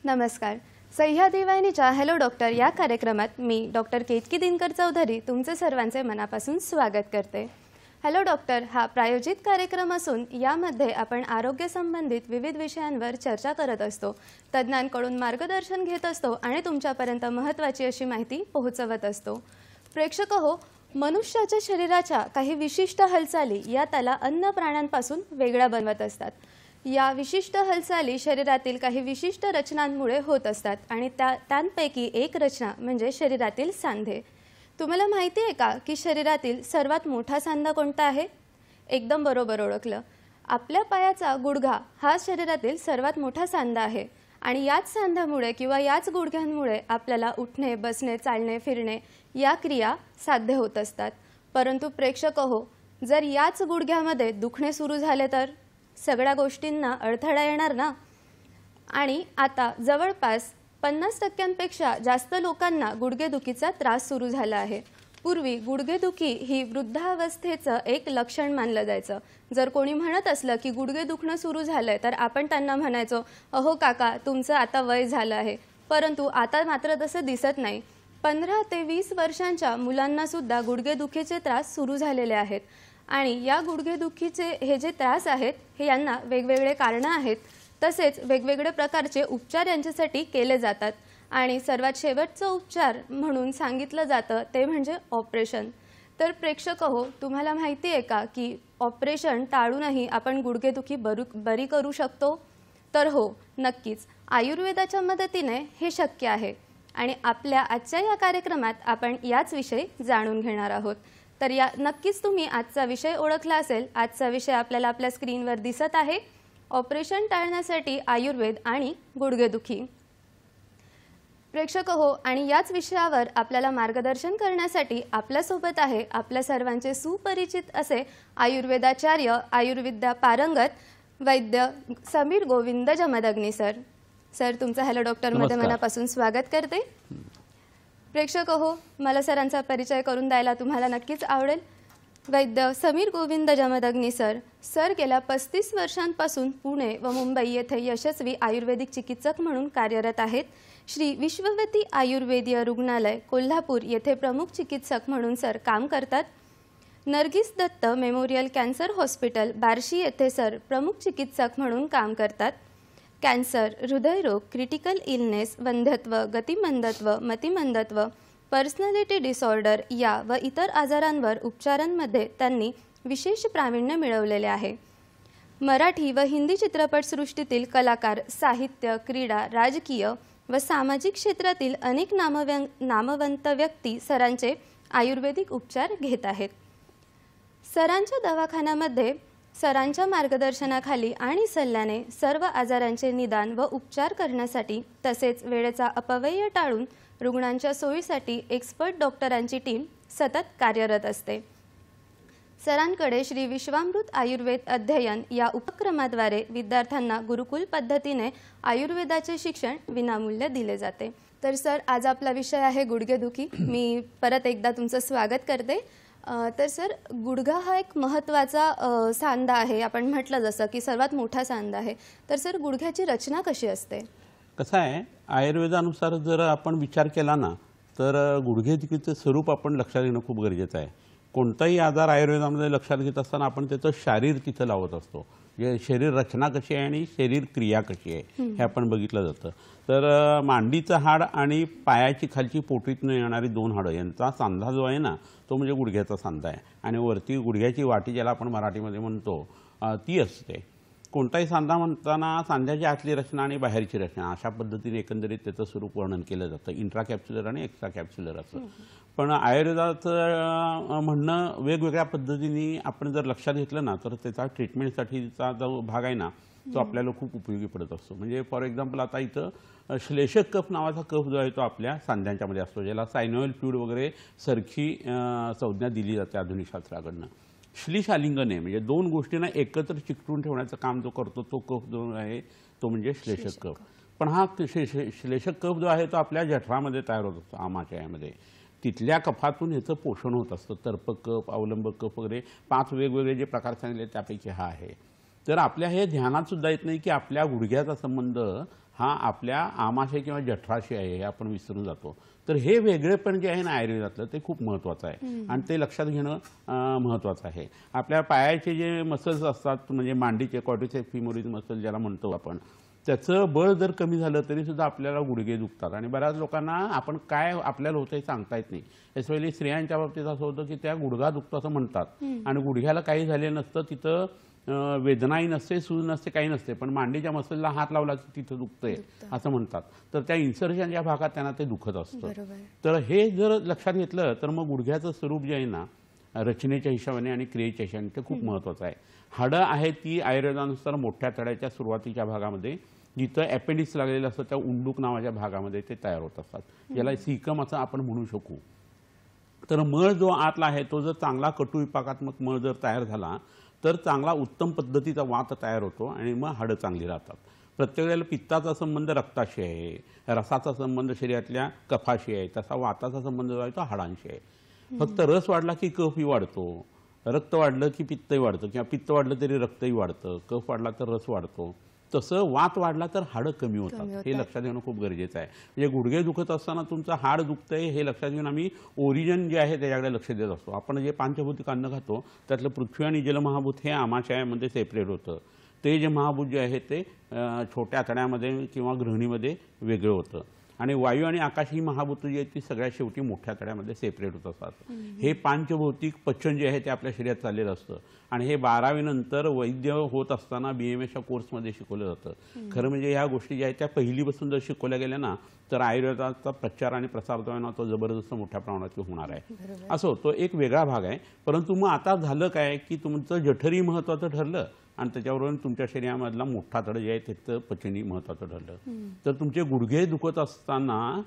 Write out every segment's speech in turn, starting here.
नमस्कार. सह्याद्री वाहिनीच्या hello doctor या कार्यक्रमात मी डॉक्टर केतकी दिनकर चौधरी तुमचे सर्वांचे मनापासून स्वागत करते. हॅलो डॉक्टर हा प्रायोजित कार्यक्रम असून यामध्ये आपण आरोग्य संबंधित विविध विषयांवर चर्चा करत असतो, तज्ञांकडून मार्गदर्शन घेत असतो आणि तुमच्यापर्यंत महत्त्वाची अशी माहिती पोहोचवत असतो. प्रेक्षक हो, मनुष्याच्या शरीराच्या काही विशिष्ट हालचाली या त्याला अन्य प्राण्यांपासून वेगळ्या बनवत असतात. या विशिष्ट हालचाली शरीरातील काही विशिष्ट रचनांमुळे होत असतात आणि त्यांपैकी एक रचना म्हणजे शरीरातील सांधे. तुम्हाला माहिती आहे का की शरीरातील सर्वात मोठा सांधा कोणता आहे? एकदम बरोबर ओळखलं. आपल्या पायाचा गुडघा हा शरीरातील सर्वात मोठा सांधा आहे आणि याच सांध्यामुळे किंवा याच गुडघ्यांमुळे आपल्याला उठणे, बसणे, चालणे, फिरणे या क्रिया साध्य होत असतात. परंतु प्रेक्षक हो, जर याच गुडघ्यामध्ये दुखणे सुरू झाले तर सगळ्या गोष्टींना अडथळा येणार ना. आणि आता जवळपास 50% जास्त लोकांना गुडघेदुखीचा त्रास सुरू झाला आहे. पूर्वी गुडघेदुखी ही वृद्धावस्थेचं एक लक्षण मानलं जायचं. जर कोणी म्हणत असलं की गुडघे दुखणं सुरू झालंय तर आपण त्यांना म्हणायचो, अहो काका तुमचं आता वय झालं आहे. परंतु आता मात्र तसं दिसत नाही. 15 ते 20 वर्षांच्या मुलांना सुद्धा गुडघेदुखीचे त्रास सुरू झालेले आहेत आणि या गुडघेदुखीचे हे जे त्रास आहेत हे यांना वेगवेगळे कारणं आहेत. तसेच वेगवेगळे प्रकारचे उपचार यांच्यासाठी केले जातात आणि सर्वात शेवटचा उपचार म्हणून सांगितलं जातं ते म्हणजे ऑपरेशन. तर प्रेक्षक हो, तुम्हाला माहिती आहे का की ऑपरेशन टाळूनही आपण गुडघेदुखी बरी करू शकतो? तर हो, नक्कीच. आयुर्वेदाच्या मदतीने हे शक्य आहे आणि आपल्या आजच्या या कार्यक्रमात आपण याच विषयी जाणून घेणार आहोत. तर नक्कीच तुम्ही आजचा विषय ओळखला असेल. आजचा विषय आपल्याला आपल्या स्क्रीनवर दिसत आहे, ऑपरेशन टाळण्यासाठी आयुर्वेद आणि गुडघेदुखी. प्रेक्षक हो, आणि याच विषयावर आपल्याला मार्गदर्शन करण्यासाठी आपल्यासोबत आहे आपल्या सर्वांचे सुपरिचित असे आयुर्वेदाचार्य, आयुर्विद्या पारंगत वैद्य समीर गोविंद जमदग्नी सर. सर तुमचं हॅलो डॉक्टरमध्ये मनापासून स्वागत करते. प्रेक्षक हो, मला सरांचा परिचय करून द्यायला तुम्हाला नक्कीच आवडेल. वैद्य समीर गोविंद जमदग्नी सर गेल्या 35 वर्षांपासून पुणे व मुंबई येथे यशस्वी आयुर्वेदिक चिकित्सक म्हणून कार्यरत आहेत. श्री विश्ववती आयुर्वेदीय रुग्णालय कोल्हापूर येथे प्रमुख चिकित्सक म्हणून सर काम करतात. Nargis Dutt memorial cancer hospital Barshi येथे सर प्रमुख चिकित्सक म्हणून काम करतात. कॅन्सर, हृदयरोग, क्रिटिकल इलनेस, वंध्यत्व, गतिमंदत्व, मतिमंदत्व, पर्सनॅलिटी डिसऑर्डर या व इतर आजारांवर उपचारांमध्ये त्यांनी विशेष प्रावीण्य मिळवलेले आहे. मराठी व हिंदी चित्रपटसृष्टीतील कलाकार, साहित्य, क्रीडा, राजकीय व सामाजिक क्षेत्रातील अनेक नामवंत व्यक्ती सरांचे आयुर्वेदिक उपचार घेत आहेत. सरांच्या दवाखान्यामध्ये सरांच्या मार्गदर्शनाखाली आणि सल्ल्याने सर्व आजारांचे निदान व उपचार करण्यासाठी तसेच वेळेचा अपव्यय टाळून रुग्णांच्या सोयीसाठी एक्सपर्ट डॉक्टरांची टीम सतत कार्यरत असते. सरांकडे श्री विश्वामृत आयुर्वेद अध्ययन या उपक्रमाद्वारे विद्यार्थ्यांना गुरुकुल पद्धतीने आयुर्वेदाचे शिक्षण विनामूल्य दिले जाते. तर सर आज आपला विषय आहे गुडघेदुखी. मी परत एकदा तुमचं स्वागत करते. तर सर गुडघा हा एक महत्त्वाचा सांधा आहे. आपण म्हटलं जसं की सर्वात मोठा सांधा आहे. तर सर गुडघ्याची रचना कशी असते? कसं आहे, आयुर्वेदानुसार जर आपण विचार केला ना तर गुडघेदुखीचं स्वरूप आपण लक्षात घेणं खूप गरजेचं आहे. कोणताही आजार आयुर्वेदामध्ये लक्षात घेत असताना आपण त्याचं शरीर तिथं लावत असतो. म्हणजे शरीर रचना कशी आहे आणि शरीर क्रिया कशी आहे हे आपण बघितलं जातं. तर मांडीचं हाड आणि पायाची खालची पोटीतून येणारी 2 हाडं यांचा सांधा जो आहे ना तो म्हणजे गुडघ्याचा सांधा आहे आणि वरती गुडघ्याची वाटी ज्याला आपण मराठीमध्ये म्हणतो ती असते. कोणताही सांधा म्हणताना सांध्याची आतली रचना आणि बाहेरची रचना अशा पद्धतीने एकंदरीत त्याचं स्वरूप वर्णन केलं जातं, इंट्राकॅप्स्युलर आणि एक्स्ट्राकॅप्स्युलर असं. पण आयुर्वेदाचं म्हणणं वेगवेगळ्या पद्धतीने आपण जर लक्षात घेतलं ना तर त्याचा ट्रीटमेंटसाठीचा जो भाग आहे ना तो आपल्याला खूप उपयोगी पडत असतो. म्हणजे फॉर एक्झाम्पल आता इथं श्लेषक कफ नावाचा कफ जो आहे तो आपल्या सांध्यांच्यामध्ये असतो, ज्याला सायनोइल फ्लूइड वगैरे सारखी संज्ञा दिली जाते आधुनिक शास्त्राकडनं. श्लीशालिंगने म्हणजे 2 गोष्टींना एकत्र चिकटून ठेवण्याचं काम जो करतो तो कफ जो आहे तो म्हणजे श्लेषक कफ. पण हा श्लेषक कफ जो आहे तो आपल्या जठरामध्ये तयार होत असतो, आमाशयामध्ये. तिथल्या कफातून ह्याचं पोषण होत असतं. तर्पक कफ, अवलंबक कफ वगैरे 5 वेगवेगळे जे प्रकार सांगितले त्यापैकी हा आहे. तर आपल्या हे ध्यानात सुद्धा येत नाही की आपल्या गुडघ्याचा संबंध हा आपल्या आमाशय किंवा जठराशय आहे हे आपण विसरून जातो. तर हे वेगळेपण जे आहे ना आयुर्वेदातलं ते खूप महत्त्वाचं आहे आणि ते लक्षात घेणं महत्त्वाचं आहे. आपल्या पायाचे जे मसल्स असतात म्हणजे मांडीचे क्वाड्रिसेप्स फिमोरिस मसल ज्याला म्हणतो आपण, त्याचं बळ जर कमी झालं तरी सुद्धा आपल्याला गुडघे दुखतात आणि बऱ्याच लोकांना आपण काय आपल्याला होतं हे सांगता येत नाही. स्पेशली स्त्रियांच्या बाबतीत असं होतं की त्या गुडघा दुखतो असं म्हणतात आणि गुडघ्याला काही झाले नसतं, तिथं वेदनाही नसते, सूज नसते, काही नसते, पण मांडीच्या मसलला हात लावला की तिथं दुखतंय असं म्हणतात. तर त्या इन्सर्शनच्या भागात त्यांना ते दुखत असतं. तर हे जर लक्षात घेतलं तर मग गुडघ्याचं स्वरूप जे आहे ना रचनेच्या हिशोबाने आणि क्रियेच्या हिशोबाने ते खूप महत्त्वाचं आहे. हाडं आहे ती आयुर्वेदानुसार मोठ्या तळ्याच्या सुरुवातीच्या भागामध्ये जिथं अपेंडिक्स लागलेलं असतं त्या उंडूक नावाच्या भागामध्ये ते तयार होत असतात, ज्याला सीकम असं आपण म्हणू शकू. तर मळ जो आतला आहे तो जर चांगला कटू विपाकात्मक मळ जर तयार झाला तर चांगला उत्तम पद्धतीचा वात तयार होतो आणि मग हाडं चांगली राहतात. प्रत्येक वेळेला पित्ताचा संबंध रक्ताशी आहे, रसाचा संबंध शरीरातल्या कफाशी आहे, तसा वाताचा संबंध जो आहे तो हाडांशी आहे. फक्त रस वाढला की कफही वाढतो, रक्त वाढलं की पित्तही वाढतं किंवा पित्त वाढलं तरी रक्तही वाढतं, कफ वाढला तर रस वाढतो. तसं वात वाढला तर हाडं कमी होतात. हे लक्षात घेणं खूप गरजेचं आहे. म्हणजे गुडघे दुखत असताना तुमचं हाड दुखतंय हे लक्षात घेऊन आम्ही ओरिजिन जे आहे त्याच्याकडे लक्ष देत असतो. आपण जे पंचभौतिक अन्न खातो त्यातलं पृथ्वी आणि जलमहाभूत हे आमाशयामध्ये सेपरेट होतं. ते जे महाभूत जे आहे ते छोट्या आतड्यामध्ये किंवा गृहिणीमध्ये वेगळं होतं आणि वायू आणि आकाश ही महाभूत जी आहेत ती सगळ्यात शेवटी मोठ्या तळ्यामध्ये सेपरेट होत असतात. हे पंचभौतिक पचन जे आहे ते आपल्या शरीरात चाललेलं असतं आणि हे 12वी नंतर वैद्य होत असताना BMSच्या कोर्समध्ये शिकवलं जातं. खरं म्हणजे ह्या गोष्टी ज्या आहेत त्या पहिलीपासून जर शिकवल्या गेल्या ना तर आयुर्वेदाचा प्रचार आणि प्रसार जो आहे ना तो जबरदस्त मोठ्या प्रमाणात होणार आहे. असो तो एक वेगळा भाग आहे. परंतु मग आता झालं काय की तुमचं जठरही महत्त्वाचं ठरलं आणि त्याच्यावरून तुमच्या शरीरामधला मोठा तळ जे आहे त्याचं पचनही महत्त्वाचं ठरलं. तर तुमचे गुडघे दुखत असताना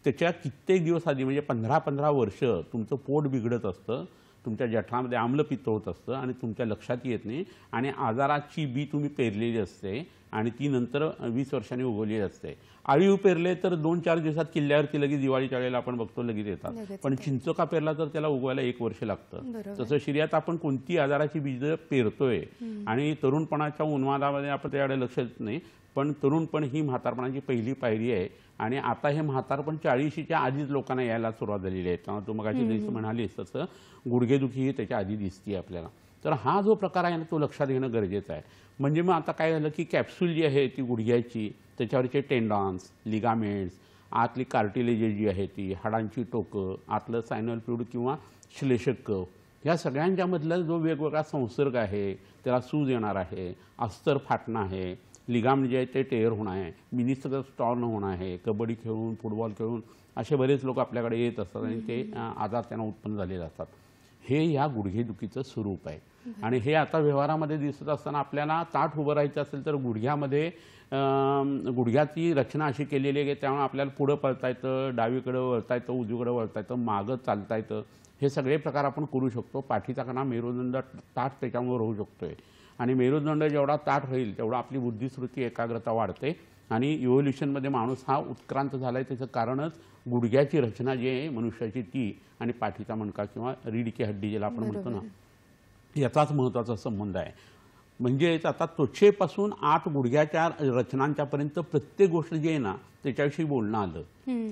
त्याच्या कित्येक दिवस आधी म्हणजे 15-15 वर्ष तुमचं पोट बिघडत असतं, तुमच्या जठरामध्ये आम्लपित्त होत असतं आणि तुमच्या लक्षात येत नाही आणि आजाराची बी तुम्ही पेरलेली असते आणि ती नंतर 20 वर्षांनी उगवलेली असते. आळीव पेरले तर 2-4 दिवसात किल्ल्यावरती लगेच दिवाळीच्या वेळेला आपण बघतो लगेच येतात, पण चिंचोका पेरला तर त्याला उगवायला 1 वर्ष लागतं. तसं शरीरात आपण कोणती आजाराची बीज पेरतोय आणि तरुणपणाच्या उन्मादामध्ये आपण त्याकडे लक्ष देत नाही, पण तरुणपण ही म्हातारपणाची पहिली पायरी आहे आणि आता हे म्हातारपण 40च्या आधीच लोकांना यायला सुरुवात झालेली आहे. तेव्हा तू मगाशी जसं म्हणालीस तसं गुडघेदुखी ही त्याच्या आधी दिसते आपल्याला. तर हा जो प्रकार आहे ना तो लक्षात घेणं गरजेचं आहे. म्हणजे मग आता काय झालं की कॅप्सूल जी आहे ती गुडघ्याची, त्याच्यावरचे टेंडॉन्स, लिगामेंट्स, आतली कार्टिलेजेस जी आहे ती, हाडांची टोकं, आतलं सायनल फ्लुइड किंवा श्लेषक कफ, ह्या सगळ्यांच्यामधला जो वेगवेगळा संसर्ग आहे, त्याला सूज येणार आहे, अस्तर फाटणं आहे, लिगामेंट जे आहे ते टेअर होणं आहे, मिनिस्कस स्टॉर्न होणं आहे, कबड्डी खेळून फुटबॉल खेळून असे बरेच लोक आपल्याकडे येत असतात आणि ते आजार त्यांना उत्पन्न झालेले असतात. हे या गुडघेदुखीचं स्वरूप आहे आणि हे आता व्यवहारामध्ये दिसत असताना आपल्याला ताठ उभं राहायचं असेल तर गुडघ्यामध्ये गुडघ्याची रचना अशी केलेली आहे त्यामुळे आपल्याला पुढं पळता येतं, डावीकडं वळता येतं, उजवीकडं वळता येतं, मागं चालता येतं. हे सगळे प्रकार आपण करू शकतो. पाठीचा कणा मेरुदंड ताठ त्याच्यामुळे राहू शकतोय आणि मेरुदंड जेवढा ताठ राहील तेवढा आपली बुद्धिस्मृती एकाग्रता वाढते आणि इव्होल्युशनमध्ये माणूस हा उत्क्रांत झाला आहे. त्याचं कारणच गुडघ्याची रचना जी आहे मनुष्याची ती आणि पाठीचा मणका किंवा रीढ की हड्डी ज्याला आपण म्हणतो ना याचाच महत्त्वाचा संबंध आहे. म्हणजेच आता त्वचेपासून आत गुडघ्याच्या रचनांच्यापर्यंत प्रत्येक गोष्ट जी आहे ना त्याच्याविषयी बोलणं आलं.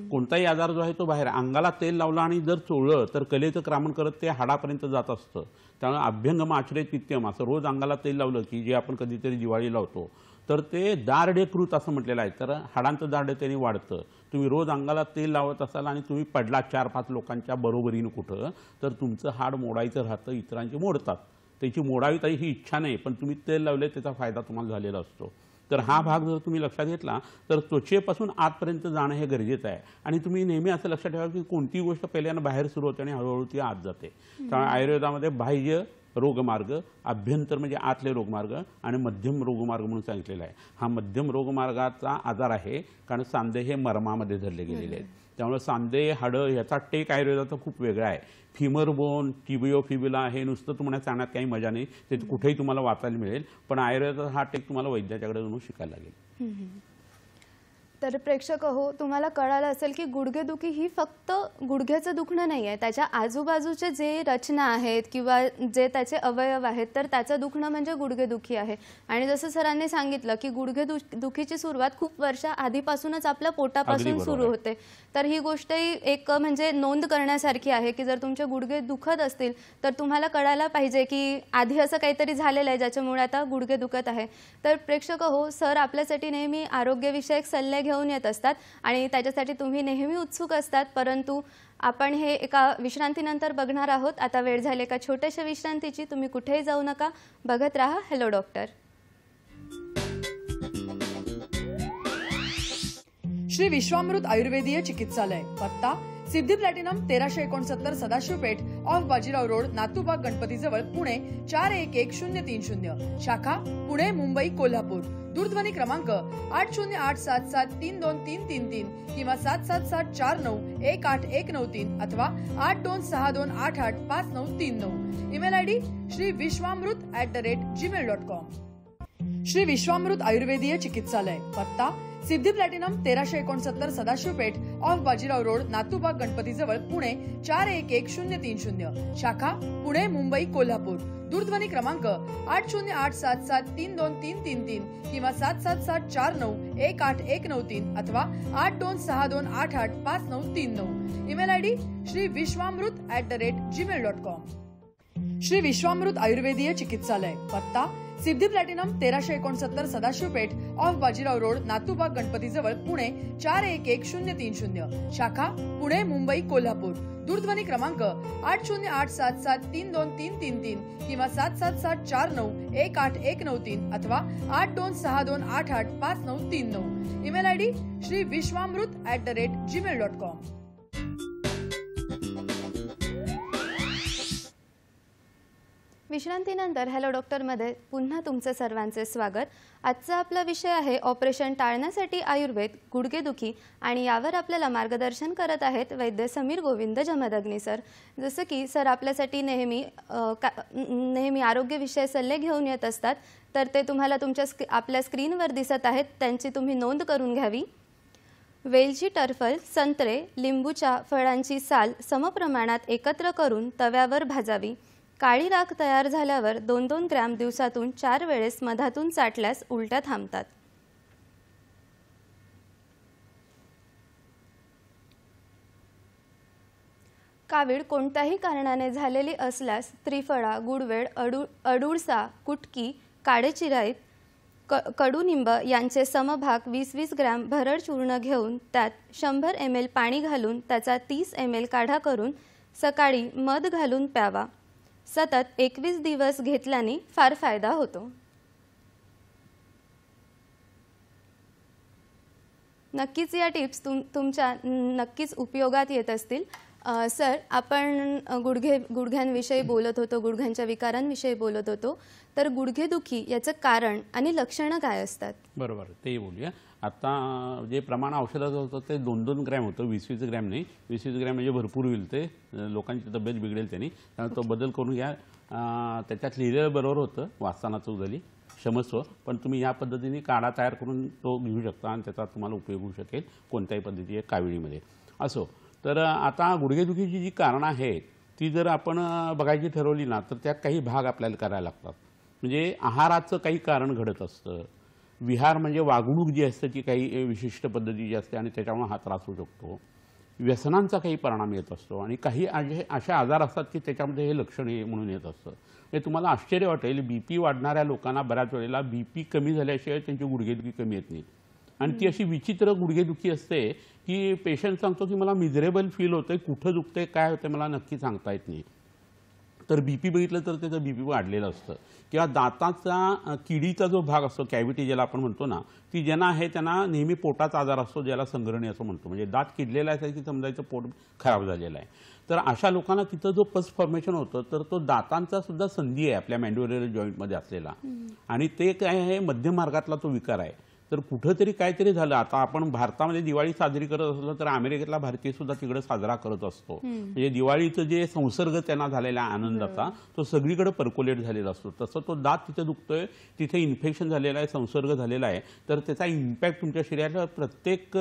कोणताही आजार जो आहे तो बाहेर अंगाला तेल लावलं आणि जर चोळलं तर कलेचं क्रमण करत ते हाडापर्यंत जात असतं. त्यामुळे अभ्यंगम आचरेत नित्यम असं रोज अंगाला तेल लावलं की जे आपण कधीतरी दिवाळी लावतो तर ते दारडेकृत असं म्हटलेलं आहे. तर हाडांचं दारडे त्यांनी वाढतं. तुम्ही रोज अंगाला तेल लावत असाल आणि तुम्ही पडला 4-5 लोकांच्या बरोबरीनं कुठं तर तुमचं हाड मोडायचं राहतं, इतरांची मोडतात. त्याची मोडावी ताई ही इच्छा नाही पण तुम्ही तेल लावले त्याचा फायदा तुम्हाला झालेला असतो. तर हा भाग जर तुम्ही लक्षात घेतला तर त्वचेपासून आतपर्यंत जाणं हे गरजेचं आहे आणि तुम्ही नेहमी असं लक्षात ठेवा की कोणतीही गोष्ट पहिल्यांदा बाहेर सुरू होते आणि हळूहळू ती आत जाते. त्यामुळे आयुर्वेदामध्ये बाह्य रोगमार्ग, अभ्यंतर म्हणजे आतले रोगमार्ग आणि मध्यम रोगमार्ग म्हणून सांगितलेला आहे. हा मध्यम रोगमार्गाचा आजार आहे कारण सांधे हे मर्मामध्ये धरले गेलेले आहेत. त्यामुळे सांधे हाडं ह्याचा टेक आयुर्वेदाचा खूप वेगळा आहे. फिमर बोन, टिबिओ फिबिला हे नुसतं तुम्हाला सांगण्यात काही मजा नाही, ते कुठेही तुम्हाला वाचायला मिळेल, पण आयुर्वेदाचा हा टेक तुम्हाला वैद्याच्याकडे जाऊन शिकायला लागेल. तर प्रेक्षक हो, तुम्हाला कळालं असेल की गुडघेदुखी ही फक्त गुडघ्याचं दुखणं नाही आहे, त्याच्या आजूबाजूचे जे रचना आहेत किंवा जे त्याचे अवयव आहेत तर त्याचं दुखणं म्हणजे गुडघेदुखी आहे. आणि जसं सरांनी सांगितलं की गुडघेदुखीची सुरुवात खूप वर्ष आधीपासूनच आपल्या पोटापासून सुरू होते. तर ही गोष्टही एक म्हणजे नोंद करण्यासारखी आहे की जर तुमचे गुडघे दुखत असतील तर तुम्हाला कळायला पाहिजे की आधी असं काहीतरी झालेलं आहे ज्याच्यामुळे आता गुडघे दुखत आहे. तर प्रेक्षक हो, सर आपल्यासाठी नेहमी आरोग्यविषयक सल्ले घेऊन येत असतात आणि त्याच्यासाठी तुम्ही नेहमी उत्सुक असतात. परंतु आपण हे एका विश्रांतीनंतर बघणार आहोत. आता वेळ झाली एका छोट्याशा विश्रांतीची. तुम्ही कुठेही जाऊ नका, बघत राहा हॅलो डॉक्टर. श्री विश्वामृत आयुर्वेदीय चिकित्सालय, पत्ता Siddhi Platinum 1369 Sadashiv Peth off Bajirao road, Natubag Ganpati जवळ, पुणे 411030. शाखा पुणे, मुंबई, कोल्हापूर. दूरध्वनी क्रमांक 8087732333 किंवा 7774918193 अथवा 8262885939. Email ID shriviswamrut@gmail.com. Shri Vishwamrut आयुर्वेदीय चिकित्सालय, पत्ता Siddhi Platinum 1369 Sadashiv Peth off Bajirao road, Natubag Ganpati जवळ, पुणे 411030. शाखा पुणे, मुंबई, कोल्हापूर. दूरध्वनी क्रमांक 8087732333 किंवा 7774918193 अथवा 8262885939. Email ID shriviswamrut@gmail.com. Shri Vishwamrut आयुर्वेदीय चिकित्सालय, पत्ता Siddhi Platinum 1369 Sadashiv Peth off Bajirao road, Natubag Ganpati जवळ, पुणे 411030. शाखा पुणे, मुंबई, कोल्हापूर. दूरध्वनी क्रमांक 8087732333 किंवा 7774918193 अथवा 8262885939. Email ID shriviswamrut@gmail.com. विश्रांतीनंतर हॅलो डॉक्टरमध्ये पुन्हा तुमचे सर्वांचे स्वागत. आजचा आपला विषय आहे ऑपरेशन टाळण्यासाठी आयुर्वेद, गुडघेदुखी, आणि यावर आपल्याला मार्गदर्शन करत आहेत वैद्य समीर गोविंद जमदग्नी सर. जसं की सर आपल्यासाठी नेहमी आरोग्यविषयक सल्ले घेऊन येत असतात, तर ते तुम्हाला आपल्या स्क्रीनवर दिसत आहेत, त्यांची तुम्ही नोंद करून घ्यावी. वेलची, टरफल, संत्रे, लिंबूच्या फळांची साल समप्रमाणात एकत्र करून तव्यावर भाजावी. काळी राख तयार झाल्यावर 2-2 ग्रॅम दिवसातून 4 वेळेस मधातून चाटल्यास उलट्या थांबतात. कावीळ कोणत्याही कारणाने झालेली असल्यास त्रिफळा, गुडवेळ, अडुळसा, कुटकी, काळेचिराईत, कडुनिंब यांचे समभाग 20-20 ग्रॅम भरड चूर्ण घेऊन त्यात 100 ml पाणी घालून त्याचा 30 ml काढा करून सकाळी मध घालून प्यावा. सतत 21 दिवस घेतल्याने फार फायदा होतो. नक्कीच या टिप्स तुमच्या नक्कीच उपयोगात येत असतील. सर आपण गुडघ्यांविषयी बोलत होतो, गुडघ्यांच्या विकारांविषयी बोलत होतो, तर गुडघेदुखी याचं कारण आणि लक्षणं काय असतात? बरोबर, ते बोलूया. आता जे प्रमाण औषधाचं होतं ते 2-2 ग्रॅम होतं, 20-20 ग्रॅम नाही. 20-20 ग्रॅम म्हणजे भरपूर होईल, ते लोकांची तब्येत बिघडेल त्यांनी, त्यामुळे तो बदल करून घ्या. त्याच्यात लिहिलेलं बरोबर होतं, वाचताना चूक झाली, क्षमस्व. पण तुम्ही या पद्धतीने काढा तयार करून तो घेऊ शकता आणि त्याचा तुम्हाला उपयोग होऊ शकेल कोणत्याही पद्धतीच्या काविळीमध्ये. असो, तर आता गुडघेदुखीची जी कारणं आहेत ती जर आपण बघायची ठरवली ना, तर त्यात काही भाग आपल्याला करायला लागतात. म्हणजे आहाराचं काही कारण घडत असतं, विहार म्हणजे वागणूक जी असते ती काही विशिष्ट पद्धतीची असते आणि त्याच्यामुळे हा त्रास होऊ शकतो. व्यसनांचा काही परिणाम येत असतो आणि काही अशा आजार असतात की त्याच्यामध्ये हे लक्षण म्हणून येत असतं. हे तुम्हाला आश्चर्य वाटेल, BP वाढणाऱ्या लोकांना बऱ्याच वेळेला BP कमी झाल्याशिवाय त्यांची गुडघेदुखी कमी येत नाही. आणि ती अशी विचित्र गुडघेदुखी असते की पेशंट सांगतो की मला मिझरेबल फील होतंय, कुठं दुखतंय, काय होतंय मला नक्की सांगता येत नाही. तर BP बघितलं तर त्याचं BP वाढलेलं असतं. किंवा दाताचा किडीचा जो भाग असतो, कॅव्हिटी ज्याला आपण म्हणतो ना, ती ज्यांना आहे त्यांना नेहमी पोटाचा आजार असतो, ज्याला संग्रहणी असं म्हणतो. म्हणजे दात किडलेला असायचं की समजायचं पोट खराब झालेलं आहे. तर अशा लोकांना तिथं जो पस फॉर्मेशन होतं तर तो दातांचा सुद्धा संधी आहे आपल्या मॅन्डिब्युलर जॉईंटमध्ये असलेला, आणि ते काय आहे मध्यमार्गातला तो विकार आहे. तर कुठंतरी काहीतरी झालं. आता आपण भारतामध्ये दिवाळी साजरी करत असलो तर अमेरिकेतला भारतीय सुद्धा तिकडे साजरा करत असतो. म्हणजे दिवाळीचं जे संसर्ग त्यांना झालेला आनंदाचा तो सगळीकडे पर्कोलेट झालेला असतो. तसं तो दात तिथे दुखतोय, तिथे इन्फेक्शन झालेलं आहे, संसर्ग झालेला आहे, तर त्याचा इम्पॅक्ट तुमच्या शरीराला प्रत्येक